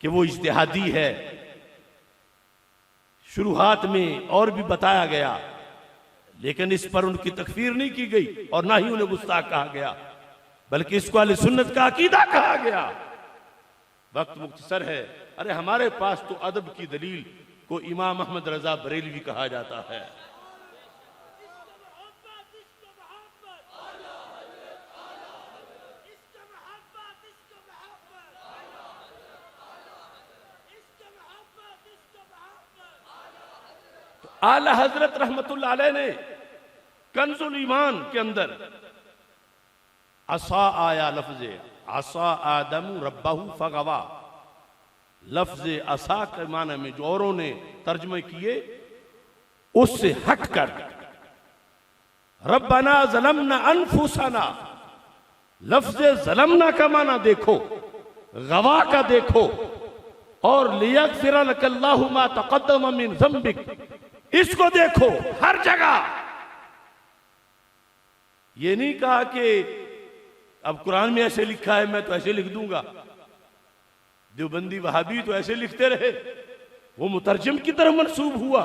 कि वो इज्तिहादी है। शुरुआत में और भी बताया गया, लेकिन इस पर उनकी तकफीर नहीं की गई और ना ही उन्हें गुस्ताख कहा गया, बल्कि इसको अहले सुन्नत का अकीदा कहा गया। वक्त मुख्तसर है। अरे हमारे पास तो अदब की दलील को इमाम अहमद रजा बरेलवी कहा जाता है। तो आला हजरत रहमतुल्लाह अलैह ने कंजुल ईमान के अंदर असा आया, लफ्ज़ असा आदम रब्बाहू फगवा, लफ्ज़ असा के माने में जो औरों ने तर्जमे किए उससे हटकर रब्बना ज़लमना अनफुसना, लफ्ज़ ज़लमना का माना देखो, गवा का देखो, और लियग़फ़िर लकल्लाहु मा तक़द्दम मिन ज़म्बिक, इसको देखो हर जगह। ये नहीं कहा कि अब कुरान में ऐसे लिखा है मैं तो ऐसे लिख दूंगा। देवबंदी वहाबी तो ऐसे लिखते रहे, वो मुतरजम की तरफ मंसूब हुआ।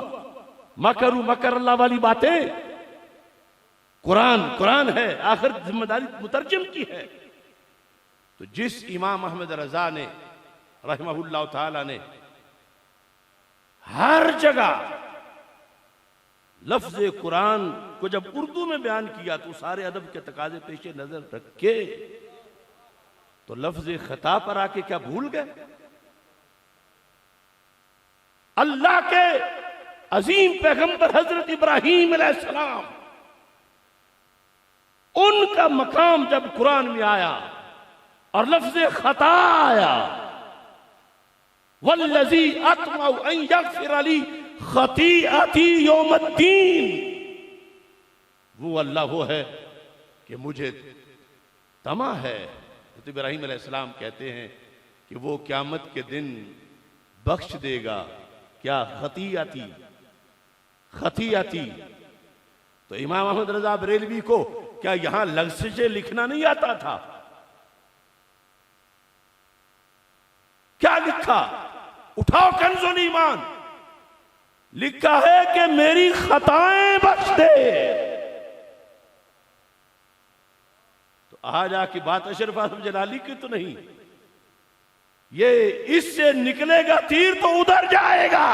मकरू मकर अल्लाह वाली बातें, कुरान कुरान है, आखिर जिम्मेदारी मुतरजम की है। तो जिस इमाम अहमद रजा ने रहमहुल्लाह ताला ने हर जगह लफ्ज कुरान को जब उर्दू में बयान किया तो सारे अदब के तकाजे पेश नजर रखे तो लफ्ज खता पर आके क्या भूल गए? अल्लाह के अजीम पैगंबर हजरत इब्राहीम अलैहिस्सलाम, उनका मकाम जब कुरान में आया और लफ्ज खता आया, वल्लज़ी अत्मउ अन यग़फ़िर अली खतीअती यौमद्दीन, वो अल्लाह वो है कि मुझे तमा है। तो इब्राहीम अलैहिस्सलाम कहते हैं कि वो क़यामत के दिन बख्श देगा क्या? खतीअती, खतीअती। तो इमाम अहमद रजा बरेलवी को क्या यहां लफ्ज़ लिखना नहीं आता था? क्या लिखा? उठाओ कंजुल ईमान, लिखा है कि मेरी खताएं बख्श दे। तो आज आके बात अशरफ आज़म जलाली की तो नहीं, ये इससे निकलेगा तीर तो उधर जाएगा,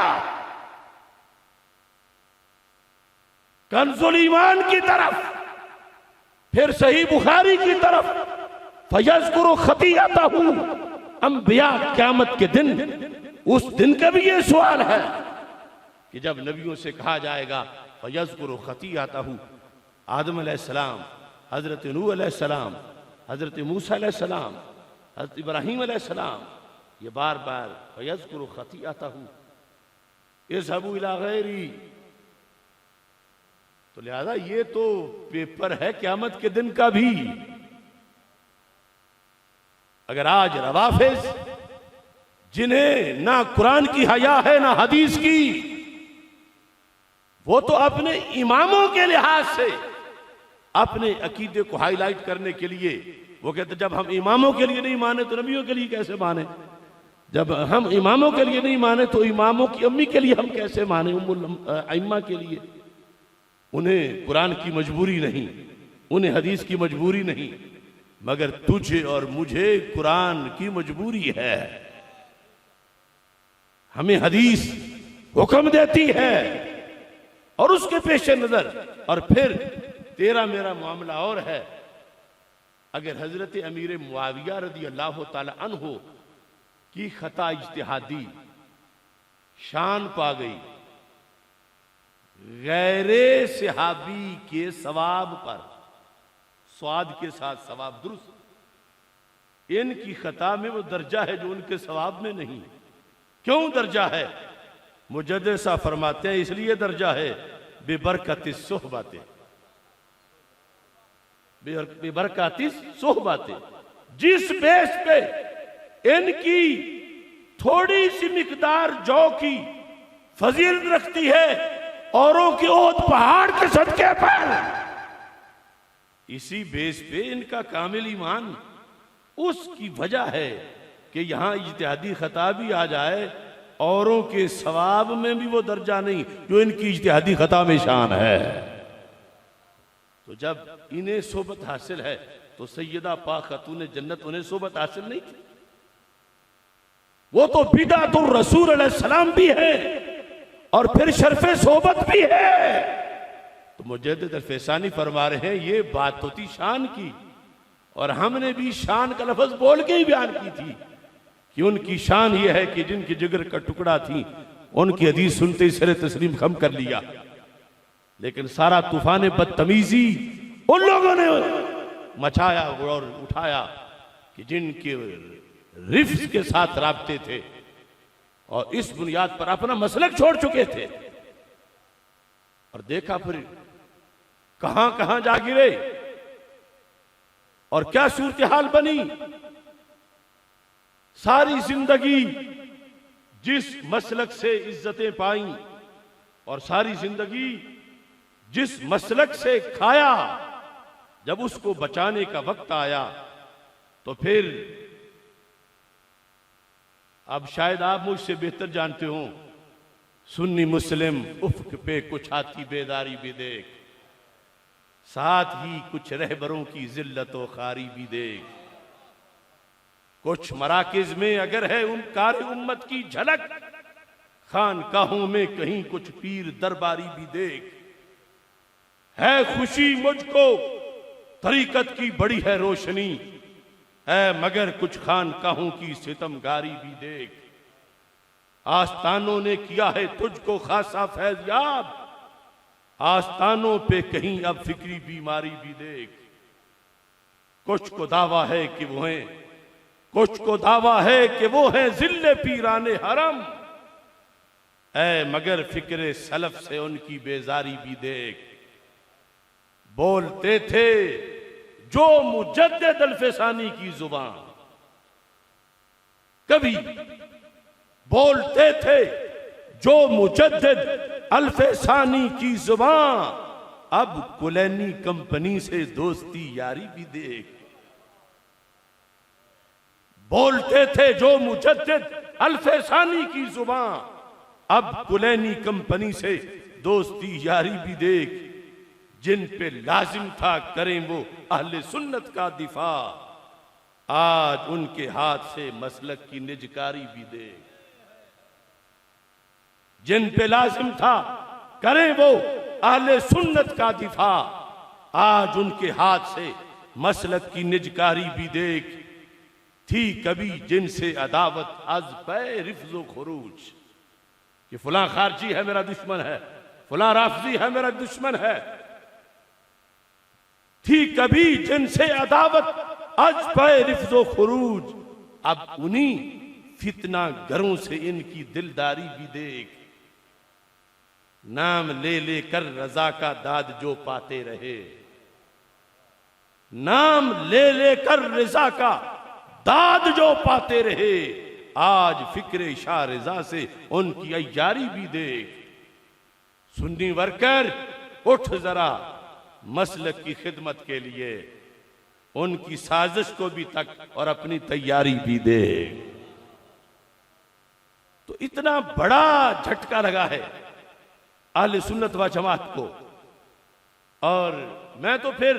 कंजुल ईमान की तरफ, फिर सही बुखारी की तरफ। फयज़कुरु खतीअतहु अंबिया, क़यामत के दिन, उस दिन का भी ये सवाल है कि जब नबियों से कहा जाएगा फयज़कुरु खतीअतहु, आदम अलैहिस्सलाम, हजरत नूह अलैहिस्सलाम, हजरत मूसा अलैहिस्सलाम, हजरत इब्राहीम अलैहिस्सलाम, ये बार बार फयज़कुरु खतीअतहु इज़हबू इला गैरी। तो लिहाजा ये तो पेपर है क़यामत के दिन का भी। अगर आज रवाफिज, जिन्हें ना कुरान की हया है ना हदीस की, वो तो अपने इमामों के लिहाज से अपने अकीदे को हाईलाइट करने के लिए वो कहते जब हम इमामों के लिए नहीं माने तो नबियों के लिए कैसे माने? जब हम इमामों के लिए नहीं माने तो इमामों की अम्मी के लिए हम कैसे माने? उम्मुल अइम्मा के लिए। उन्हें कुरान की मजबूरी नहीं, उन्हें हदीस की मजबूरी नहीं, मगर तुझे और मुझे कुरान की मजबूरी है। हमें हदीस हुक्म देती है और उसके पेश नजर। और फिर तेरा मेरा मामला और है, अगर हजरत अमीर मुआविया रदी अल्लाह ताला अन्हो की खता इज्तिहादी शान पा गई गैरे सहाबी के सवाब पर, स्वाद के साथ सवाब दुरुस्त, इनकी खता में वो दर्जा है जो उनके सवाब में नहीं। क्यों दर्जा है? मुजद्दिद साहब फरमाते हैं इसलिए दर्जा है बेबरकतिस सोहबतें, बेबरकतिस सोहबतें, जिस बेस पे इनकी थोड़ी सी मिकदार जौ की फजीलत रखती है औरों की ओद पहाड़ के सदके पर, इसी बेस पे इनका कामिल ईमान। उसकी वजह है कि यहां इज्तिहादी खता भी आ जाए, औरों के सवाब में भी वो दर्जा नहीं जो इनकी इज्तिहादी खता में शान है। तो जब इन्हें सोबत हासिल है तो सैयदा पाक खातून जन्नत उन्हें सोबत हासिल नहीं थी। वो तो बिदातुर रसूल अलैहिस्सलाम भी है और फिर शर्फे सोबत भी है। तो मुजद्दिद अल-फैसानी फरमा रहे हैं ये बात होती शान की, और हमने भी शान का लफ्ज बोल के ही बयान की थी कि उनकी शान ये है कि जिनकी जिगर का टुकड़ा थी उनकी हदीस सुनते ही सरे तस्लीम खम कर लिया। लेकिन सारा तूफान बदतमीजी उन लोगों ने मचाया और उठाया कि जिनके रिफ्स के साथ राब्ते थे और इस बुनियाद पर अपना मसलक छोड़ चुके थे। और देखा फिर कहां कहां जा गिरे और क्या सूरत हाल बनी। सारी जिंदगी जिस मसलक से इज्जतें पाई और सारी जिंदगी जिस मसलक से खाया, जब उसको बचाने का वक्त आया तो फिर अब शायद आप मुझसे बेहतर जानते हो, सुन्नी मुस्लिम उफ्क पे कुछ आती बेदारी भी देख, साथ ही कुछ रहबरों की जिल्लत व खारी भी देख, कुछ मराकिज में अगर है उन कार उम्मत की झलक, खानकाहों में कहीं कुछ पीर दरबारी भी देख। है खुशी मुझको तरीकत की बड़ी है रोशनी, है मगर कुछ खानकाहों की सितमगारी भी देख। आस्तानों ने किया है तुझको खासा फैज याब, आस्तानों पे कहीं अब फिक्री बीमारी भी देख। कुछ को दावा है कि वो हैं, कुछ को दावा है कि वो हैं जिल्ले पीराने हरम, ऐ मगर फिक्रे सलफ से उनकी बेजारी भी देख। बोलते थे जो मुजद्दिद अल्फसानी की जुबान, कभी बोलते थे जो मुजद्दिद अल्फसानी की जुबान, अब कुलैनी कंपनी से दोस्ती यारी भी देख। बोलते थे जो मुजद्दिद अल्फसानी की जुबान, अब कुलैनी कंपनी से दोस्ती यारी भी देख। जिन पे लाजिम था करें वो अहले सुन्नत का दिफा, आज उनके हाथ से मसलक की निजकारी भी देख। जिन पे लाजिम था करें वो अहले सुन्नत का दिफा, आज उनके हाथ से मसलक की निजकारी भी देख। थी कभी जिनसे अदावत अज पे रिफ्जो खुरूज, कि फलां खारजी है मेरा दुश्मन है, फलां राफजी है मेरा दुश्मन है। थी कभी जिनसे अदावत अज पे रिफ्जो खुरूज, अब उन्हीं फितना गरों से इनकी दिलदारी भी देख। नाम ले लेकर रजा का दाद जो पाते रहे, नाम ले लेकर रजा का दाद जो पाते रहे, आज फिक्रे शाह रजा से उनकी अय्यारी भी देख। सुन्नी वर्कर उठ जरा मसलक की खिदमत के लिए, उनकी साजिश को भी तक और अपनी तैयारी भी देख। तो इतना बड़ा झटका लगा है अहले सुन्नत व जमात को। और मैं तो फिर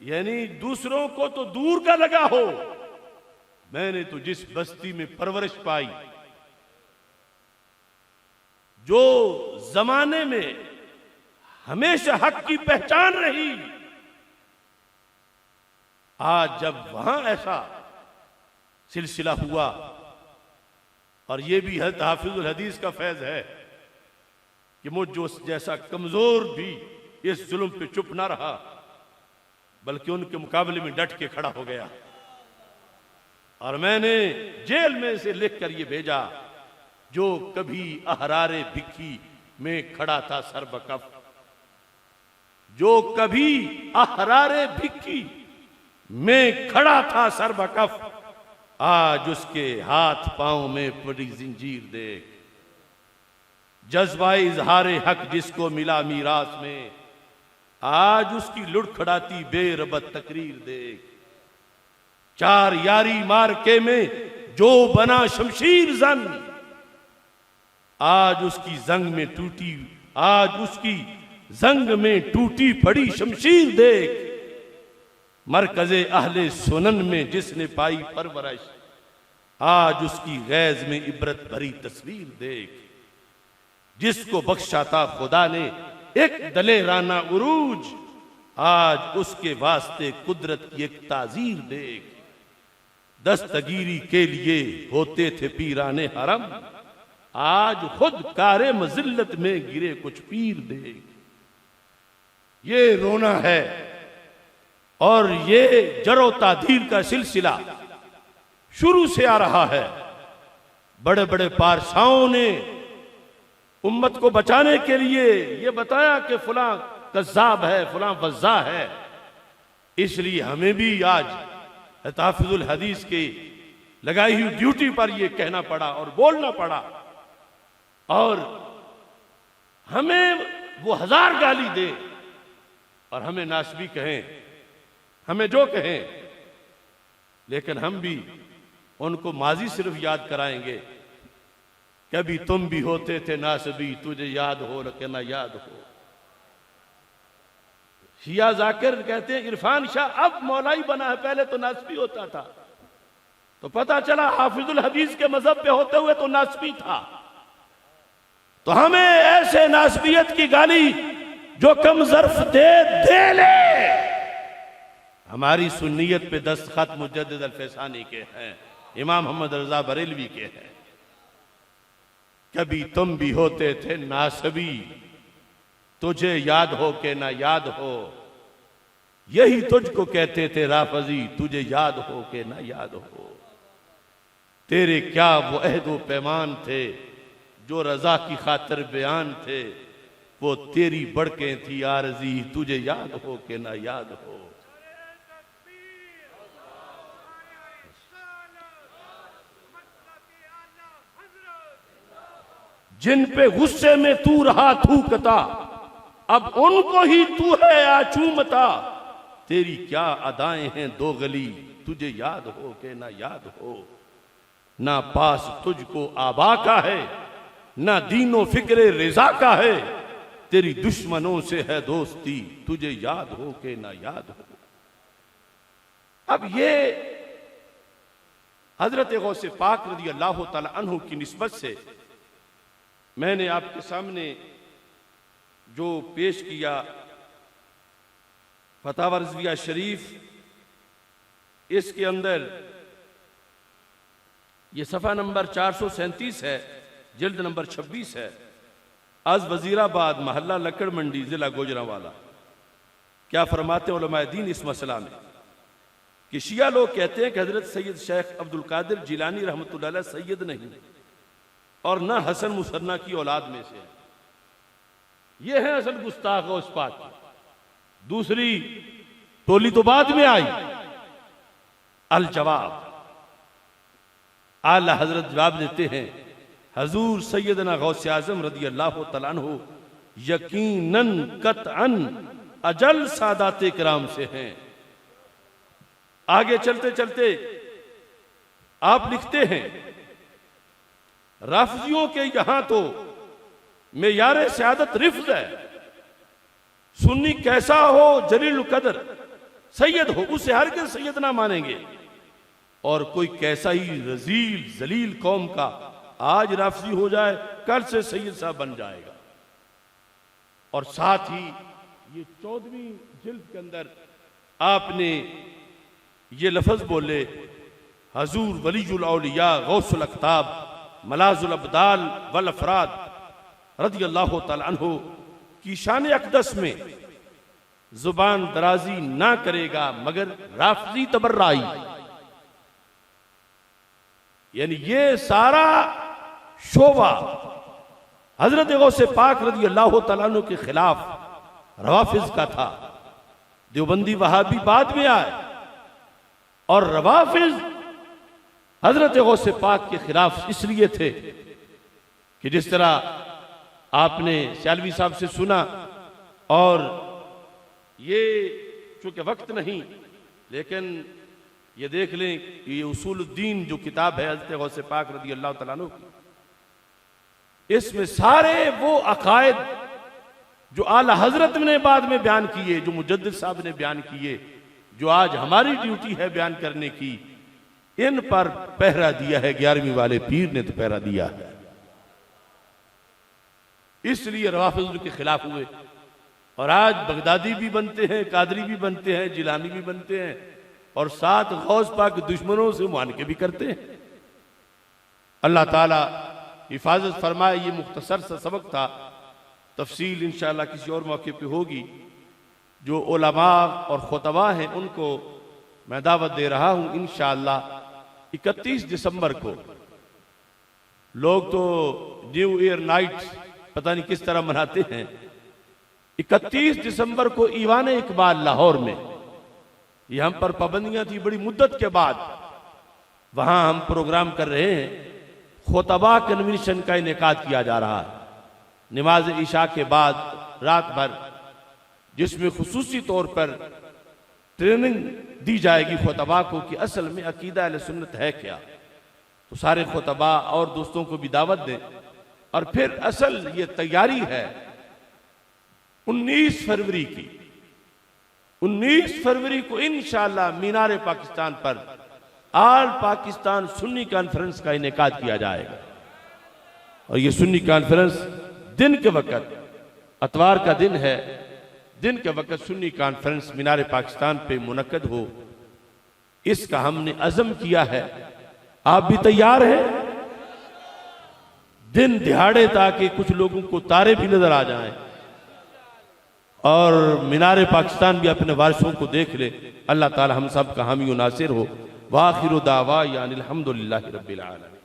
यानी दूसरों को तो दूर का लगा हो, मैंने तो जिस बस्ती में परवरिश पाई, जो जमाने में हमेशा हक की पहचान रही, आज जब वहां ऐसा सिलसिला हुआ, और यह भी हज़रत हाफिजुल हदीस का फैज है कि मुझ जो जैसा कमजोर भी इस जुल्म पे चुप ना रहा, बल्कि उनके मुकाबले में डट के खड़ा हो गया। और मैंने जेल में से लिख कर ये भेजा, जो कभी अहरारे भिक्की में खड़ा था सरबकफ, जो कभी अहरारे भिक्की में खड़ा था सरबकफ, आज उसके हाथ पांव में पड़ी जिंजीर देख। जज्बा इजहारे हक जिसको मिला मीरास में, आज उसकी लुढ़खड़ाती बेरबत तकरीर देख। चार यारी मार्के में जो बना शमशीर जंग, आज उसकी जंग में टूटी, आज उसकी जंग में टूटी पड़ी शमशीर देख। मरकज़े अहले सुनन में जिसने पाई परवरिश, आज उसकी गैज में इबरत भरी तस्वीर देख। जिसको बख्शा था खुदा ने एक दलेराना उरूज, आज उसके वास्ते कुदरत की एक ताजीर देख। दस्तगीरी के लिए होते थे पीराने हरम, आज खुद कारे मजिल्लत में गिरे कुछ पीर देख। ये रोना है और ये जरो तादीर का सिलसिला शुरू से आ रहा है। बड़े बड़े पारसाओं ने उम्मत को बचाने के लिए ये बताया कि फलां कज़्ज़ाब है, फलां वज़्ज़ा है। इसलिए हमें भी आज हाफिजुल हदीस की लगाई हुई ड्यूटी पर यह कहना पड़ा और बोलना पड़ा। और हमें वो हजार गाली दे और हमें नासबी कहें, हमें जो कहें, लेकिन हम भी उनको माजी सिर्फ याद कराएंगे। कभी तुम भी होते थे नासबी, तुझे याद हो कि ना याद हो। शिया जाकिर कहते हैं इरफान शाह अब मौलाई बना है, पहले तो नासबी होता था। तो पता चला हाफिजुल हदीस के मजहब पे होते हुए तो नासबी था। तो हमें ऐसे नासबियत की गाली जो कम ज़र्फ दे दे ले। हमारी सुन्नियत पे दस्तखत मुजद्दिद अल-फैसानी के हैं, इमाम मोहम्मद रज़ा बरेलवी के हैं। कभी तुम भी होते थे नासबी, तुझे याद हो के ना याद हो, यही तुझको कहते थे राफजी, तुझे याद हो के ना याद हो। तेरे क्या वो अहद व पैमान थे जो रजा की खातिर बयान थे, वो तेरी बढ़के थी आरजी, तुझे याद हो के ना याद हो। जिन पे गुस्से में तू रहा थूकता, अब उनको ही तू है आचूमता। तेरी क्या अदाएं हैं दो गली, तुझे याद हो के ना याद हो। ना पास तुझको आबा का है, ना दीनो फिक्रे रिजा का है। तेरी दुश्मनों से है दोस्ती, तुझे याद हो के ना याद हो। अब ये हजरत गौसे पाक रज़ी अल्लाह तआला अन्हु की निस्बत से मैंने आपके सामने जो पेश किया फतावा रज़विया शरीफ, इसके अंदर ये सफ़ा नंबर 437 है, जिल्द नंबर 26 है। आज वजीराबाद महल्ला लकड़ मंडी जिला गुजरांवाला। क्या फरमाते उलमाए दीन इस मसला में कि शिया लोग कहते हैं कि हजरत सैयद शेख अब्दुल कादिर जिलानी रहमतुल्लाह अलैह सैयद नहीं और न हसन मुसन्ना की औलाद में से। ये है असल गुस्ताख उस पाक। दूसरी टोली तो बाद में आई। अल जवाब, आला हजरत जवाब देते हैं, हजूर सैयदना गौसे आजम रज़ी अल्लाह तआला अन्हु यकीनन कतअन अजल सादाते किराम से हैं। आगे चलते चलते आप लिखते हैं, राफजियों के यहां तो मेयारे सयादत रिफ्ज है। सुन्नी कैसा हो जलील कदर सैयद हो, उसे हरगिज़ सैयद ना मानेंगे। और कोई कैसा ही रजील जलील कौम का आज राफजी हो जाए, कल से सैयद साहब बन जाएगा। और साथ ही ये 14वीं जिल्द के अंदर आपने ये लफ्ज बोले, हजूर वलीजुल औलिया गौसुल अख्ताब मलाजुल अब्दाल वल अफराद रज़ी अल्लाह तआला अन्हु की शान अक़दस में जुबान दराजी ना करेगा मगर राफजी तबर्राई। यानी ये सारा शोबा हजरत गौसे पाक रज़ी अल्लाह तआला अन्हु के खिलाफ रवाफिज का था। देवबंदी वहाबी बाद में आए और रवाफिज हजरत गौसे पाक के खिलाफ इसलिए थे कि जिस तरह आपने सियालवी साहब से सुना, और ये चूंकि वक्त नहीं, लेकिन ये देख लें कि ये उसूलुद्दीन जो किताब है हजरत गौसे पाक रज़ी अल्लाह तआला अन्हु की, इसमें सारे वो अकायद जो आला हजरत ने बाद में बयान किए, जो मुजद्दिद साहब ने बयान किए, जो आज हमारी ड्यूटी है बयान करने की, इन पर पहरा दिया है 11वीं वाले पीर ने तो पहरा दिया है। इसलिए रवाफिज के खिलाफ हुए। और आज बगदादी भी बनते हैं, कादरी भी बनते हैं, जिलानी भी बनते हैं, और साथ गौस पाक के दुश्मनों से मुआनके भी करते हैं। अल्लाह ताला हिफाजत फरमाए। ये मुख्तसर सा सबक था, तफसील इंशाअल्लाह किसी और मौके पे होगी। जो उलमा और खुतबा हैं उनको मैं दावत दे रहा हूं इंशाअल्लाह 31 दिसंबर को। लोग तो न्यू ईयर नाइट पता नहीं किस तरह मनाते हैं। 31 दिसंबर को ईवान इकबाल लाहौर में, ये हम पर पाबंदियां थी बड़ी मुद्दत के बाद, वहां हम प्रोग्राम कर रहे हैं। खुतबा कन्वेंशन का इनेकाद किया जा रहा है नमाज इशा के बाद रात भर, जिसमें खुसूसी तौर पर ट्रेनिंग दी जाएगी खुतबा को कि असल में अकीदा अहले सुन्नत है क्या। तो सारे खुतबा और दोस्तों को भी दावत दें। और फिर असल ये तैयारी है 19 फरवरी की। 19 फरवरी को इंशाअल्लाह मीनार पाकिस्तान पर आल पाकिस्तान सुन्नी कॉन्फ्रेंस का इनेकाद किया जाएगा। और ये सुन्नी कॉन्फ्रेंस दिन के वक्त अतवार का दिन है, दिन के वक्त सुन्नी कॉन्फ्रेंस मीनार पाकिस्तान पे मुनक्कद हो, इसका हमने अज़म किया है। आप भी तैयार हैं? दिन दिहाड़े ताकि कुछ लोगों को तारे भी नजर आ जाएं और मीनार पाकिस्तान भी अपने वारिसों को देख ले। अल्लाह ताला हम सब का हामी नासिर हो। वाखिरु दावा यानिल हम्दुलिल्लाहि रब्बिल आलमीन।